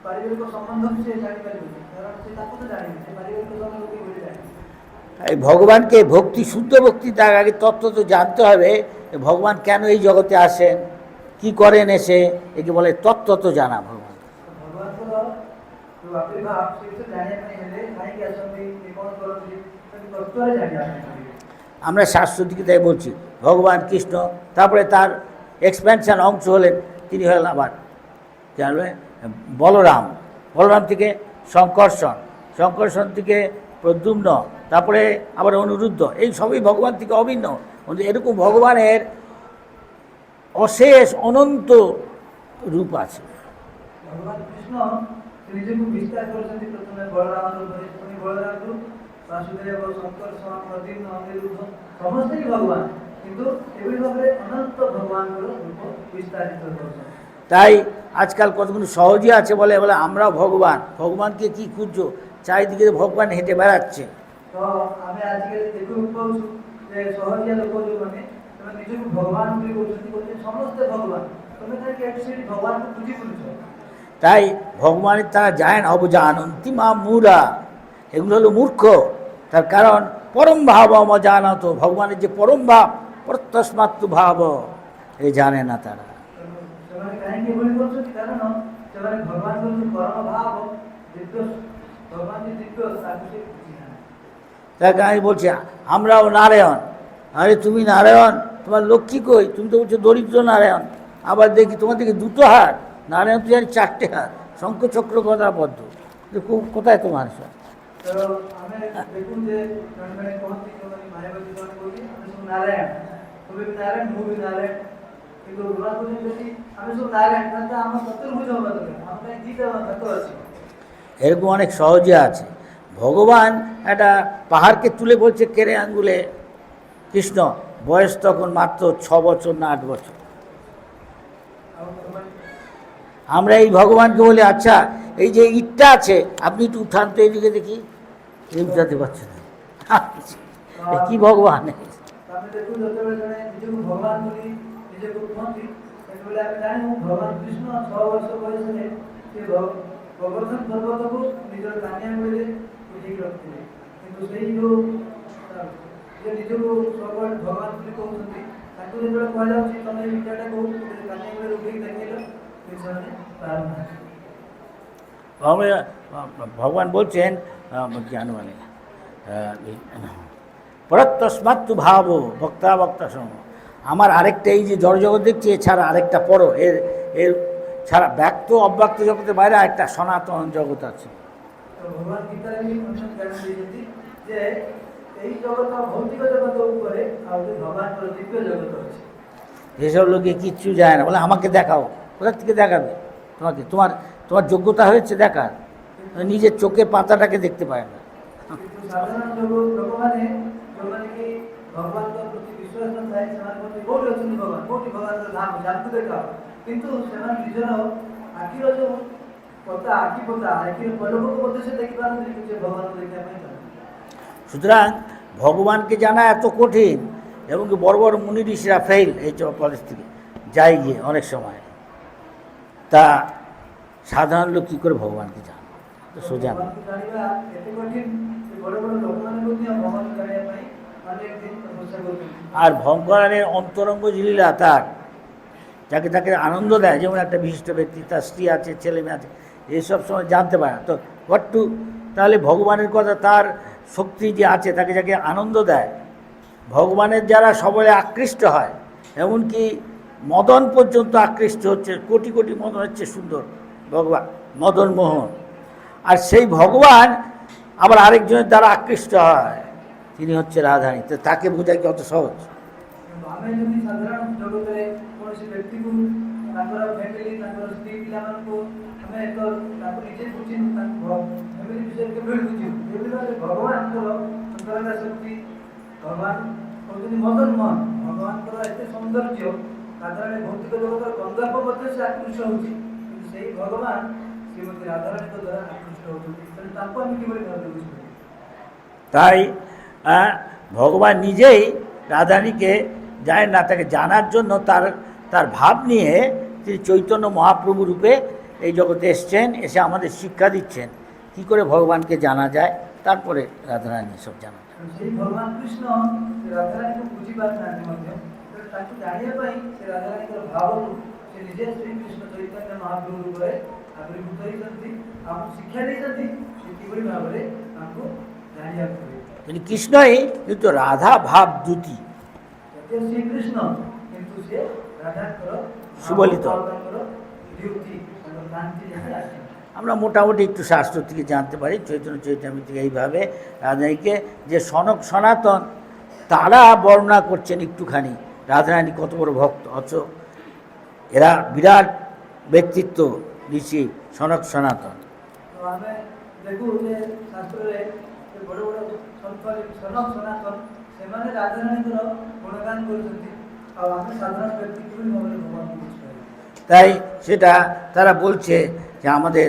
ପାରିବାରିକ ସମ୍ବନ୍ଧକୁ ସେ ଜାଣିପାରିବନି, କାରଣ ସେ ତାକୁ ତ ଜାଣିନି, ସେ ପାରିବାରିକ ସମ୍ବନ୍ଧକୁ କିଭଳି ଜାଣିবে। এই ভগবানকে ভক্তি, শুদ্ধ ভক্তি, তার আগে তত্ত্ব তো জানতে হবে, ভগবান কেন এই জগতে আসেন, কি করেন এসে, একে বলে তত্ত্ব তো জানা। ভগবান ଭଗବାନଙ୍କର ଯେଉଁ ଆବିର୍ଭାବ, ସେ ବିଷୟରେ ଜାଣିବା ପାଇଁ ହେଲେ କାହିଁକି ଆସନ୍ତି, ସେ କ'ଣ କରନ୍ତି, ତାକୁ ତତ୍ତ୍ୱରେ ଜାଣିବା ପାଇଁ ପଡ଼ିବ। আমরা শাস্ত্র দিকে তাই বলছি, ভগবান কৃষ্ণ, তারপরে তার এক্সপ্যানশন অংশ হলেন, তিনি হলেন আবার জানবে বলরাম, বলরাম থেকে শঙ্কর্ষণ, শঙ্কর্ষণ থেকে প্রদ্যুম্ন, তারপরে আবার অনিরুদ্ধ, এই সবই ভগবান থেকে অভিন্ন। এরকম ভগবানের অশেষ অনন্ত রূপ আছে। ভগবান কৃষ্ণ নিজেকে বিস্তার করেছেন প্রথমে বলরাম রূপে, পুনি বলরাম, বাসুদেব, শঙ্কর্ষণ, প্রদ্যুম্ন, অনিরুদ্ধ, সমস্তই ভগবান, কিন্তু এগুলি ভাবে অনন্ত ভগবানগুলো রূপ বিস্তারিত করেছেন। তাই আজকাল কতগুলো সহজই আছে, বলে বলে আমরাও ভগবান, ভগবানকে কি খুঁজছো, চারিদিকে ভগবান হেঁটে বেড়াচ্ছে। তো আমি আজকে দেখতে পাচ্ছি যে সহজিয়া লোক ଯେଉଁମାନେ ସେମାନେ ନିଜକୁ ଭଗବାନ ବୋଲି କହୁଛନ୍ତି, କହୁଛନ୍ତି ସମସ୍ତେ ଭଗବାନ, ତମେ କାହିଁକି ଏଠି ସେଠି ଭଗବାନକୁ ଖୋଜି ବୁଲୁଛ। তাই ভগবানের তারা যায় না, অবজানন্তি মা মূরা, এগুলো হলো মূর্খ। তার কারণ পরম ভাব অজানত, ভগবানের যে পরম ভাব, প্রত্যস্মাত্তু ভাব, এ জানে না তারা। ସେମାନେ କାହିଁକି ଏଭଳି କରୁଛନ୍ତି, କାରଣ ସେମାନେ ଭଗବାନଙ୍କର ଯେଉଁ ପରମ ଭାବ, ଦିବ୍ୟ ଭଗବାନ ଯେ ଦିବ୍ୟ, ତାକୁ ସେ ବୁଝିନାହାନ୍ତି। তাকে আমি বলছি আমরাও নারায়ণ, আরে তুমি নারায়ণ, তোমার লক্ষ্মী কই, তুমি তো বলছো দরিদ্র নারায়ণ। আবার দেখি তোমার দিকে দুটো হাত, নারায়ণ তো জানি 4টে হাত, শঙ্খ চক্র গদা পদ্ম, কোথায় তোমার সব? তো ଆମେ ଦେଖୁ ଯେ ଜଣେ ଜଣେ କହନ୍ତି, ଯେଉଁମାନେ ମାୟାବତୀ ଜଣେ କହୁଛି ଆମେ ସବୁ ନାରାୟଣ, ତୁମେ ବି ନାରାୟଣ, ମୁଁ ବି ନାରାୟଣ, କିନ୍ତୁ ଗୁରୁମା କହୁଛନ୍ତି ଯଦି ଆମେ ସବୁ ନାରାୟଣ, ତାହେଲେ ଆମ ଚତୁର୍ଭୁଜ ହବା ଦରକାର, ଆମ ପାଇଁ ଦୁଇଟା ହାତ ଅଛି। এরকম অনেক সহজে আছে। ভগবান একটা পাহাড়কে তুলে বলছে কেড়ে আঙ্গুলে, কৃষ্ণ বয়স তখন মাত্র 6 বছর না 8 বছর। আমরা এই ভগবানকে বলি, আচ্ছা এই যে ইটটা আছে আপনি একটু উঠান তো এইদিকে দেখি, এই উঠাতে পারছে না, কি ভগবান। ଆମେ ଦେଖୁ ଯେତେବେଳେ ଜଣେ ନିଜକୁ ଭଗବାନ ବୋଲି ନିଜକୁ କୁହନ୍ତି, ସେତେବେଳେ ଆମେ ଜାଣିବୁ ଭଗବାନ କୃଷ୍ଣ 6 ବର୍ଷ ବୟସରେ ସେ ଗୋବର୍ଦ୍ଧନ ପର୍ବତକୁ ନିଜର କାନିଆ ମୂଳରେ ଉଠେଇକି ରଖିଥିଲେ। କିନ୍ତୁ ସେଇ ଯେଉଁ ଯେ ନିଜକୁ ସବୁବେଳେ ଭଗବାନ ବୋଲି କହୁଛନ୍ତି, ତାଙ୍କୁ ଯେତେବେଳେ କୁହାଯାଉଛି ତମେ ଏଇ ବିଦ୍ୟାଟାକୁ କାନିଆ ମୂଳରେ ଉଠେଇକି ଦେଖେଇଲ, ସେମାନେ ପାରୁନାହାନ୍ତି। ভগবান বলছেন জ্ঞান মানে পরত্তস্মাত্তু ভাব বক্তা বক্তা সম, আমার আরেকটা এই যে জড়জগৎ দেখছি, এছাড়া আরেকটা পড়ো, এর এর ছাড়া ব্যক্ত অব্যক্ত জগতের বাইরে একটা সনাতন জগৎ আছে। ভগবান গীতাରେ ବି ମଧ୍ୟ ଜ୍ଞାନ ଦେଇଛନ୍ତି ଯେ এই জগৎ ভৌতিক জগৎ উপরে ଆଉ যে ভগবানଙ୍କର দিব্য জগৎ ଅଛି। যেসব লোকে কিচ্ছু যায় না, বলে আমাকে দেখাও, কোথা থেকে দেখাবে তোমাকে, তোমার তোমার যোগ্যতা হয়েছে দেখার, নিজের চোখে পাতাটাকে দেখতে পায় না। କିନ୍ତୁ ସାଧାରଣ ଲୋକମାନେ ଯେଉଁମାନେ କି ଭଗବାନଙ୍କ ପ୍ରତି ବିଶ୍ୱାସ ନଥାଏ, ସେମାନେ କହନ୍ତି କୋଉଠି ଅଛନ୍ତି ଭଗବାନ, କୋଉଠି ଭଗବାନଙ୍କ ଧାମ, ଯାହାକୁ ଦେଖାଅ, କିନ୍ତୁ ସେମାନେ ନିଜର ଆଖିର ଯେଉଁ ପତା, ଆଖି ପତା, ଆଖିର ପଲକକୁ ମଧ୍ୟ ସେ ଦେଖିପାରନ୍ତି, କିନ୍ତୁ ସେ ଭଗବାନଙ୍କୁ ଦେଖିବା ପାଇଁ ଚାହାନ୍ତି। সুতরাং ভগবানকে জানা এত কঠিন, এবং কি বড় বড় মুনি ঋষিরা ফেল এই পরিস্থিতি যাই গিয়ে অনেক সময়, তা সাধারণ লোক কী করে ভগবানকে জানে? সোজା ଭଗବାନଙ୍କୁ ଜାଣିବା ଏତେ କଠିନ ଯେ ବଡ଼ ବଡ଼ ଲୋକମାନେ ମଧ୍ୟ ଭଗବାନଙ୍କୁ ଜାଣିବା ପାଇଁ ଅନେକ ଦିନ ତପସ୍ୟା କରୁଛନ୍ତି। আর ভগবানের অন্তরঙ্গ যে লীলা তার, যাকে তাকে আনন্দ দেয়, যেমন একটা বিশিষ্ট ব্যক্তি, তার স্ত্রী আছে, ছেলে মেয়ে আছে, এইসব সময় জানতে পারে না। তো হোয়াট তাহলে ভগবানের কথা, তার শক্তি যে আছে, তাকে যাকে আনন্দ দেয়, ভগবানের যারা সবাই আকৃষ্ট হয়, এমনকি মদন পর্যন্ত আকৃষ্ট হচ্ছে, কোটি কোটি মদন হচ্ছে সুন্দর ভগবান মদন মোহন। আর সেই ভগবান আবার আরেকজনের দ্বারা আকৃষ্ট হয়, তিনি হচ্ছে রাধারানী। তো তাকে বোঝায় কত সহজ। ଆମେ ଯଦି ସାଧାରଣ ଜଗତରେ କୌଣସି ବ୍ୟକ୍ତିକୁ ତାଙ୍କର ଫ୍ୟାମିଲି, ତାଙ୍କର ସ୍ତ୍ରୀ ପିଲାମାନଙ୍କୁ ଆମେ ତାଙ୍କୁ ନିଜେ ବୁଝିନୁ, ତାଙ୍କ ଫ୍ୟାମିଲି ବିଷୟରେ କେବେ ବୁଝିବୁ। ଯେମିତି ଭାବରେ ଭଗବାନଙ୍କର ଅନ୍ତରଙ୍ଗା ଶକ୍ତି, ଭଗବାନ କହୁଛନ୍ତି ମଦନ ମୋହନ, ଭଗବାନଙ୍କର ଏତେ ସୌନ୍ଦର୍ଯ୍ୟ, ରାଧାରାଣୀ ଭୌତିକ ଜଗତର କନ୍ଦର୍ପ ମଧ୍ୟ ସେ ଆକୃଷ୍ଟ ହେଉଛି, କିନ୍ତୁ ସେଇ ଭଗବାନ ଶ୍ରୀମତୀ ରାଧାରାଣୀଙ୍କ ଦ୍ୱାରା ଆକୃଷ୍ଟ ହେଉଛନ୍ତି। ତେଣୁ ତାଙ୍କୁ ଆମେ କିଭଳି ଭାବରେ ବୁଝିପାରିବୁ? তাই ভগবান নিজেই রাধারানীকে জানেন না, তাকে জানার জন্য তার তার ভাব নিয়ে তিনি চৈতন্য মহাপ্রভু রূপে এই জগতে এসছেন, এসে আমাদের শিক্ষা দিচ্ছেন কি করে ভগবানকে জানা যায়, তারপরে রাধারানী সব জানা যায়। সেই ভগবান কৃষ্ণ ରାଧାରାଣୀକୁ ବୁଝିପାରିନାହାନ୍ତି ମଧ୍ୟ, ତେଣୁ ତାଙ୍କୁ ଜାଣିବା ପାଇଁ ସେ ରାଧାରାଣୀଙ୍କର ଭାବରୁ ସେ ନିଜେ ଶ୍ରୀକୃଷ୍ଣ ଚୈତନ୍ୟ ମହାପ୍ରଭୁ ରୂପରେ ଆବିର୍ଭୂତ ହୋଇଛନ୍ତି, ଆମକୁ ଶିକ୍ଷା ଦେଇଛନ୍ତି ଯେ କିଭଳି ଭାବରେ ତାଙ୍କୁ ଜାଣିବାକୁ ପଡ଼ିବ। তিনি কৃষ্ণই, কিন্তু রাধা ভাব দ্যুতি যদিও শ্রীকৃষ্ণ কিন্তু সে রাধাଙ୍କର সুবলিত। তাଙ୍କର দ্যুতি, তাଙ୍କର কান্তি দেখে আসেন। আমরা মোটামুটি একটু শাস্ত্র থেকে জানতে পারি, চৈতন্য চৈতামৃত থেকে এইভাবে রাধারানীকে যে সনক সনাতন তারা বর্ণনা করছেন একটুখানি রাধারানী কত বড় ভক্ত, অথচ এরা বিরাট ব্যক্তিত্ব ঋষি সনক সনাতন। তো ଆମେ ଦେଖୁ ଯେ ଶାସ୍ତ୍ରରେ ଯେ ବଡ଼ ବଡ଼ ସନ୍ଥ ସନକ ସନାତନ ସେମାନେ ରାଧାରାଣୀଙ୍କର ଗୁଣଗାନ କରୁଛନ୍ତି, ଆଉ ଆମେ ସାଧାରଣ ବ୍ୟକ୍ତି କିଭଳି ଭାବରେ ଭଗବାନଙ୍କୁ ବୁଝିପାରିବୁ? তাই সেটা তারা বলছে যে আমাদের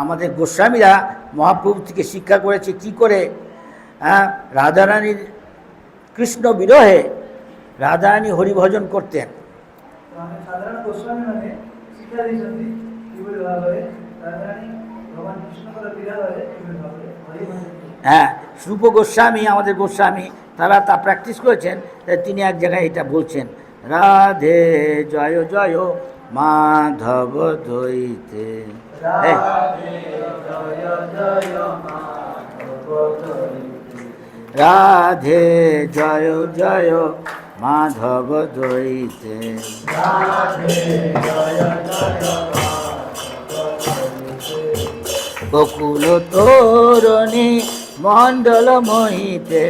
আমাদের গোস্বামীরা মহাপ্রভু থেকে শিক্ষা করেছে কি করে রাধারানীর কৃষ্ণ বিরহে রাধারানী হরিভজন করতেন। তো ଆମେ ସାଧାରଣ ଗୋସ୍ୱାମୀମାନେ ଶିକ୍ଷା ଦେଇଛନ୍ତି କିଭଳି ଭାବରେ ରାଧାରାଣୀ ଭଗବାନ କୃଷ୍ଣଙ୍କର ବିରହରେ କିଭଳି ଭାବରେ ହରିଭଜନ କରନ୍ତି। হ্যাঁ, রূপ গোস্বামী, আমাদের গোস্বামী, তারা তা প্র্যাকটিস করেছেন। তাই তিনি এক জায়গায় এটা বলছেন, রাধে জয় জয় মাধব দইতে। রাধে জয় জয় মাধব দইতে, বকুল তোরণী মণ্ডল মহিতে,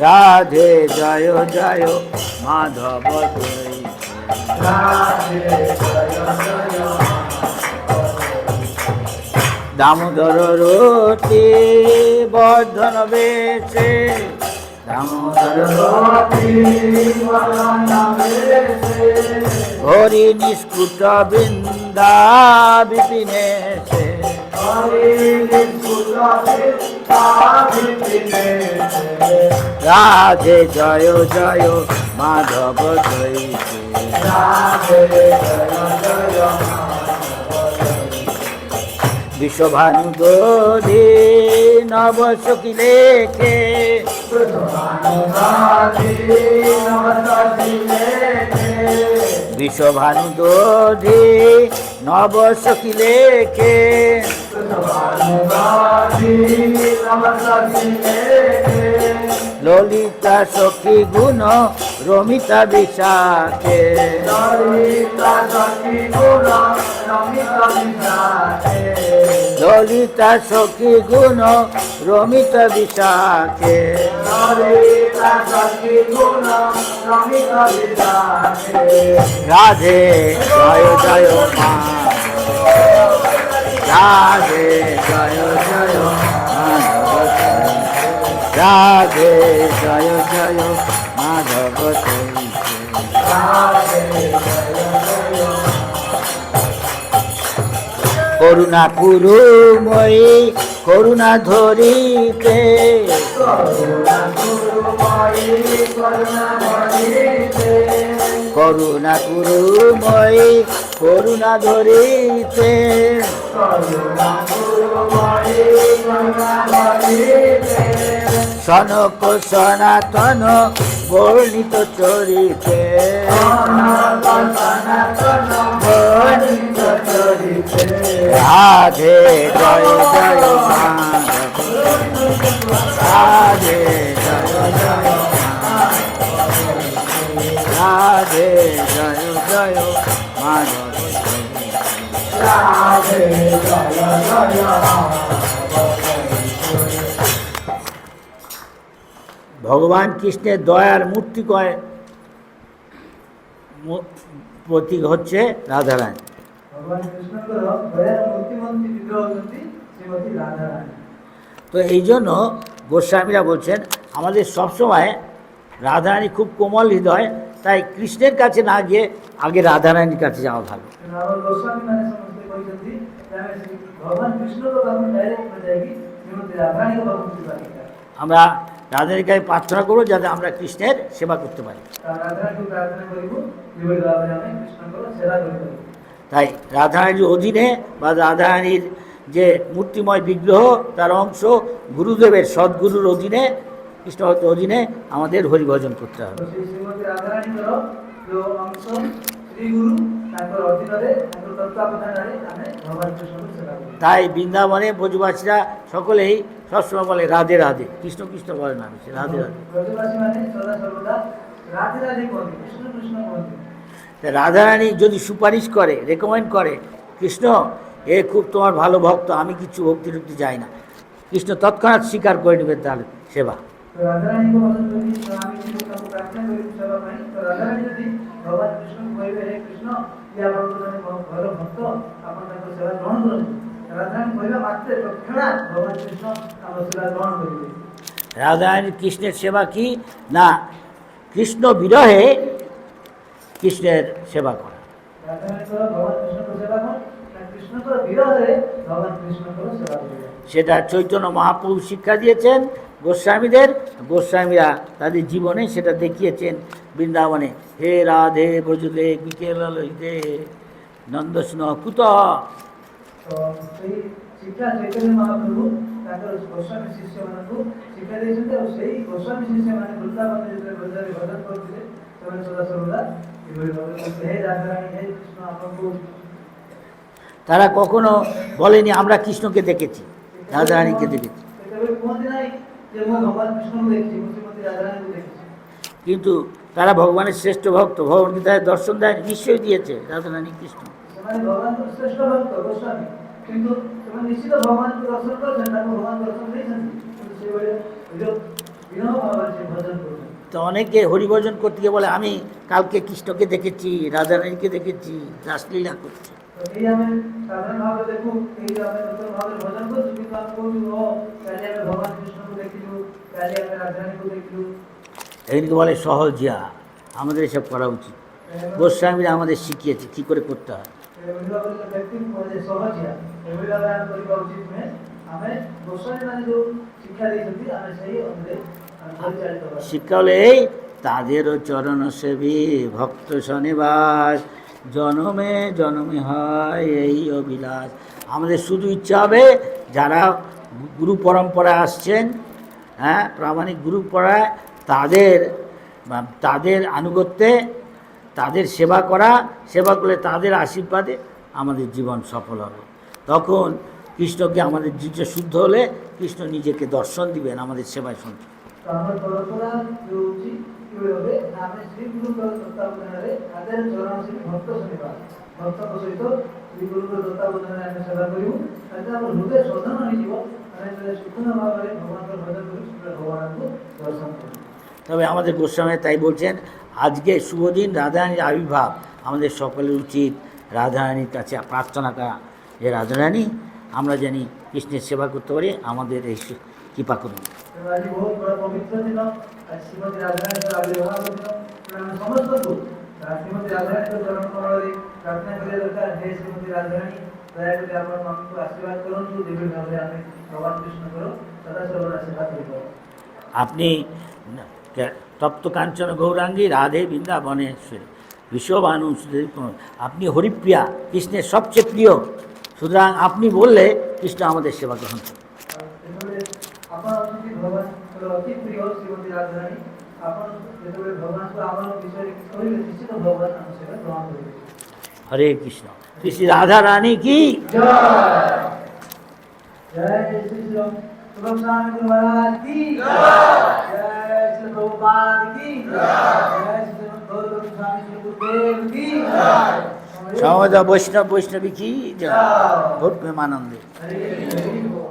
রাধে জয় জয় মাধব দামোদর রতি বর্ধন বেশে, দামোদর হরি নিষ্কুট বৃন্দা বিপিনে, রাধে জয় জয় মাধব দইতে, বিশ্বভানু দোধি নব সখী লেখে, বিশ্বভানু দোধি নব সখী লেখে, ললিতা সখী গুণ রমিতা বিশাখে, ললিতা সখী গুণ রমিতা বিশাখে, রাধে জয় জয় মা, রাধে জয় জয় মাধব, রাধে জয় জয় মাধব করুণা কুরুময়ী করুণা ধরিতে, করুণা গুরুময়ী করুণা ধরিতে সনক সনাতন বর্ণিত চরিতে রাধে জয় জয় মাধব রাধে জয় জয় রাধে জয় জয় মাধব রাধে জয় জয়। ভগবান কৃষ্ণের দয়ার মূর্তি কয় প্রতীক হচ্ছে রাধারানী। ভগবান কৃষ্ণଙ୍କର ଦୟାର ମୂର୍ତ୍ତିମନ୍ତ୍ରୀ ବିଗ୍ରହ ହେଉଛନ୍ତି ଶ୍ରୀମତୀ ରାଧାରାଣୀ। তো এই জন্য গোস্বামীরা বলছেন আমাদের সবসময় রাধারানী খুব কোমল হৃদয়, তাই কৃষ্ণের কাছে না গিয়ে আগে রাধারানীর কাছে যাওয়া ভালো। ଆମର ଗୋସ୍ୱାମୀମାନେ ସମସ୍ତେ କହିଛନ୍ତି ଯେ ଆମେ ଭଗବାନ କୃଷ୍ଣଙ୍କ ପାଖକୁ ଡାଇରେକ୍ଟ ନ ଯାଇକି ଶ୍ରୀମତୀ ରାଧାରାଣୀଙ୍କ ପାଖକୁ ଯିବା ଦରକାର। আমরা রাধারানীর কাছে প্রার্থনা করবো যাতে আমরা কৃষ্ণের সেবা করতে পারি। ରାଧାରାଣୀଙ୍କୁ ପ୍ରାର୍ଥନା କରିବୁ ଯେଭଳି ଭାବରେ ଆମେ କୃଷ୍ଣଙ୍କର ସେବା କରିପାରିବୁ। তাই রাধারানীর অধীনে বা রাধারানীর যে মূর্তিময় বিগ্রহ তার অংশ গুরুদেবের সদ্গুরুর অধীনে কৃষ্ণ ভক্তের অধীনে আমাদের হরিভজন করতে হবে। ତ ସେଇ ଶ୍ରୀମତୀ ରାଧାରାଣୀଙ୍କର ଯେଉଁ ଅଂଶ ଶ୍ରୀଗୁରୁ ତାଙ୍କର ଅଧୀନରେ ତାଙ୍କର ତତ୍ତ୍ୱାବଧାନରେ ଆମେ ଭଗବାନ କୃଷ୍ଣଙ୍କୁ ସେବା କରିବୁ। তাই বৃন্দাবনে ব্রজবাসীরা সকলেই সবসময় বলে রাধে রাধে, কৃষ্ণ কৃষ্ণ বলে না, সে রাধে রাধে। ବ୍ରଜବାସୀମାନେ ସଦା ସର୍ବଦା ରାଧେ ରାଧେ କୁହନ୍ତି, କୃଷ୍ଣ କୃଷ୍ଣ କୁହନ୍ତି। তা রাধারানী যদি সুপারিশ করে, রেকমেন্ড করে কৃষ্ণ এ খুব তোমার ভালো ভক্ত, আমি কিছু ভক্তি টক্তি যাই না, কৃষ্ণ তৎক্ষণাৎ স্বীকার করে নেবেন তার সেবা। ତ ରାଧାରାଣୀଙ୍କ ପସନ୍ଦ ଯଦି ଆମେ ଯଦି ତାଙ୍କୁ ପ୍ରାର୍ଥନା କରିବୁ ସେବା ପାଇଁ, ତ ରାଧାରାଣୀ ଯଦି ଭଗବାନ କୃଷ୍ଣଙ୍କୁ କହିବେ ହେ କୃଷ୍ଣ ଇଏ ଆପଣଙ୍କ ଜଣେ ଭଲ ଭକ୍ତ, ଆପଣ ତାଙ୍କ ସେବା ଗ୍ରହଣ କରନ୍ତୁ, ରାଧାରାଣୀ କହିବା ମାତ୍ରେ ତৎକ୍ଷଣାତ୍ ଭଗବାନ କୃଷ୍ଣ ଆମ ସେବା ଗ୍ରହଣ କରିବେ। রাধারানীর কৃষ্ণের সেবা কি না, কৃষ্ণ বিরহে কৃষ্ণের সেবা করা। ରାଧାରାଣୀଙ୍କର ଭଗବାନ କୃଷ୍ଣଙ୍କ ସେବା କଣ ନା କୃଷ୍ଣଙ୍କର ବିରହରେ ଭଗବାନ କୃଷ୍ଣଙ୍କର ସେବା କରିବେ। সেটা চৈতন্য মহাপ্রভু শিক্ষা দিয়েছেন গোস্বামীদের, গোস্বামীরা তাদের জীবনে সেটা দেখিয়েছেন বৃন্দাবনে। হে রাধে ব্রজলে বিকেল লইতে নন্দস্ন কুত। ତ ସେଇ ଶିକ୍ଷା ଚୈତନ୍ୟ ମହାପ୍ରଭୁ ତାଙ୍କର ଗୋସ୍ୱାମୀ ଶିଷ୍ୟମାନଙ୍କୁ ଶିକ୍ଷା ଦେଇଛନ୍ତି, ଆଉ ସେଇ ଗୋସ୍ୱାମୀ ଶିଷ୍ୟମାନେ ବୃନ୍ଦାବନରେ ଯେତେବେଳେ ବ୍ରଜରେ ଭଜନ କରୁଥିଲେ ସେମାନେ ସଦା ସର୍ବଦା ଏଭଳି ଭାବରେ କହୁଥିଲେ, ହେ ରାଧାରାଣୀ ହେ କୃଷ୍ଣ ଆପଣଙ୍କୁ। তারা কখনো বলেনি আমরা কৃষ্ণকে দেখেছি, রাধারানীকে দেখেছি, ସେତେବେଳେ କୁହନ୍ତି ନାହିଁ ଯେ ମୁଁ ଭଗବାନ କୃଷ୍ଣଙ୍କୁ ଦେଖିଛି, ମୁଁ ଶ୍ରୀମତୀ ରାଧାରାଣୀଙ୍କୁ ଦେଖିଛି। কিন্তু তারা ভগবানের শ্রেষ্ঠ ভক্ত, ভগবানকে তাদের দর্শন দেয়, নিশ্চয়ই দিয়েছে রাধারানী কৃষ্ণ। ସେମାନେ ଭଗବାନଙ୍କର ଶ୍ରେଷ୍ଠ ଭକ୍ତ ଗୋସ୍ୱାମୀ, କିନ୍ତୁ ସେମାନେ ନିଶ୍ଚିତ ଭଗବାନଙ୍କୁ ଦର୍ଶନ କରିଛନ୍ତି, ତାଙ୍କୁ ଭଗବାନ ଦର୍ଶନ ଦେଇଛନ୍ତି, କିନ୍ତୁ ସେଇଭଳି ବିନୟ ଭାବରେ ସେ ଭଜନ କରୁଛନ୍ତି। তো অনেকে হরিভজন করতে গিয়ে বলে আমি কালকে কৃষ্ণকে দেখেছি, রাধারানীকে দেখেছি, রাসলীলা করছে। ତ ଏଇ ଆମେ ସାଧାରଣ ଭାବରେ ଦେଖୁ, ଏଇ ଆମେ ନୂତନ ଭାବରେ ଭଜନ କରୁଛୁ, କିନ୍ତୁ ଆମେ କହୁଛୁ ଓ କାଲି ଆମେ ଭଗବାନ କୃଷ୍ଣଙ୍କୁ ଦେଖିଲୁ, କାଲି ଆମେ ରାଧାରାଣୀଙ୍କୁ ଦେଖିଲୁ। এগুলিকে বলে সহজিয়া, আমাদের এসব করা উচিত। গোস্বামীরা আমাদের শিখিয়েছে কী করে করতে হয়। ଏଭଳି ଭାବରେ ସେ ବ୍ୟକ୍ତିକୁ କୁହାଯାଏ ସହଜିଆ। ଏଭଳି ଭାବରେ ଆମେ କରିବା ଉଚିତ ନୁହେଁ। ଆମେ ଗୋସ୍ୱାମୀମାନେ ଯେଉଁ ଶିକ୍ଷା ଦେଇଛନ୍ତି ଆମେ ସେଇ ଅନୁଯାୟୀ ଆମେ ପରିଚାଳିତ ହେବା। শিক্ষা হলে এই তাদেরও চরণ সেবী ভক্ত শনিবাস জনমে জনমে হয় এই অভিলাষ। আমাদের শুধু ইচ্ছা হবে যারা গুরু পরম্পরায় আসছেন, হ্যাঁ প্রামাণিক গুরু পরায়, তাদের আনুগত্যে তাদের সেবা করা, সেবা করলে তাদের আশীর্বাদে আমাদের জীবন সফল হবে। তখন কৃষ্ণকে আমাদের জীবন শুদ্ধ হলে কৃষ্ণ নিজেকে দর্শন দিবেন আমাদের সেবায় শুনতে। ତ ଆମର ପରମ୍ପରା ଯେଉଁ ହେଉଛି କିଭଳି ଭାବେ ନା ଆମେ ଶ୍ରୀଗୁରୁଙ୍କର ତତ୍ତ୍ୱାବଧାନରେ ତାদের ଚରଣ ସେବୀ ଭକ୍ତ ଶୁଣିବା, ଭକ୍ତଙ୍କ ସହିତ ଶ୍ରୀଗୁରୁଙ୍କ ତତ୍ତ୍ୱାବଧାନରେ ଆମେ ସେବା କରିବୁ, ତାହେଲେ ଆମର ହୃଦୟ ଶୋଧନ ହୋଇଯିବ, ଆମେ ଯେତେବେଳେ ଶୁଦ୍ଧ ଭାବରେ ଭଗବାନଙ୍କର ଭଜନ କରିବୁ ସେତେବେଳେ ଭଗବାନଙ୍କୁ ଦର୍ଶନ କରିବୁ। তবে আমাদের গোস্বামী তাই বলছেন আজকে শুভদিন রাধারানীর আবির্ভাব, আমাদের সকলের উচিত রাধারানীর কাছে প্রার্থনা করা যে রাধারানী আমরা জানি কৃষ্ণের সেবা করতে পারি, আমাদের এই কৃপা করুন। ତେଣୁ ଆଜି ବହୁତ ବଡ଼ ପବିତ୍ର ଦିନ, ଆଜି ଶ୍ରୀମତୀ ରାଧାରାଣୀଙ୍କର ଆବିର୍ଭାବ ଦିନ। ତେଣୁ ଆମେ ସମସ୍ତଙ୍କୁ ଶ୍ରୀମତୀ ରାଧାରାଣୀଙ୍କ ଚରଣ କମଳରେ ପ୍ରାର୍ଥନା କରିବା ଦରକାର, ହେ ଶ୍ରୀମତୀ ରାଧାରାଣୀ ଦୟାକରି ଆପଣ ଆମକୁ ଆଶୀର୍ବାଦ କରନ୍ତୁ, ଯେଭଳି ଭାବରେ ଆମେ ଭଗବାନ କୃଷ୍ଣଙ୍କର ସଦାସର୍ବଦା ସେବା କରିପାରୁ। আপনি তপ্ত কাঞ্চন গৌরাঙ্গী রাধে বৃন্দাবনেশ্বরী বিশ্ব মানুষদের আপনি হরিপ্রিয়া, কৃষ্ণের সবচেয়ে প্রিয়, সুতরাং আপনি বললে কৃষ্ণ আমাদের সেবা গ্রহণ করবে। ଯେତେବେଳେ ଆପଣ ଅଛନ୍ତି ଭଗବାନଙ୍କର ଅତି ପ୍ରିୟ ଶ୍ରୀମତୀ ରାଧାରାଣୀ, ଆପଣ ଯେତେବେଳେ ଭଗବାନଙ୍କୁ ଆମର ବିଷୟରେ କିଛି କହିବେ ନିଶ୍ଚିତ ଭଗବାନ ଆମ ସେବା ଗ୍ରହଣ କରିବେ। হরে কৃষ্ণ। শ্রী শ্রী রাধা রানী কি ଜୟ ଜୟ ଶ୍ରୀ ତୁଳସୀରାମ ଗୁରୁ ମହାରାଜ की जय श्री प्रभुपाद की जय श्री गौतम स्वामी श्री गुरुदेव की সমবেত বৈষ্ণব বৈষ্ণবী কি জয়। ভোট প্রেমানন্দে। हरि हरि बोल।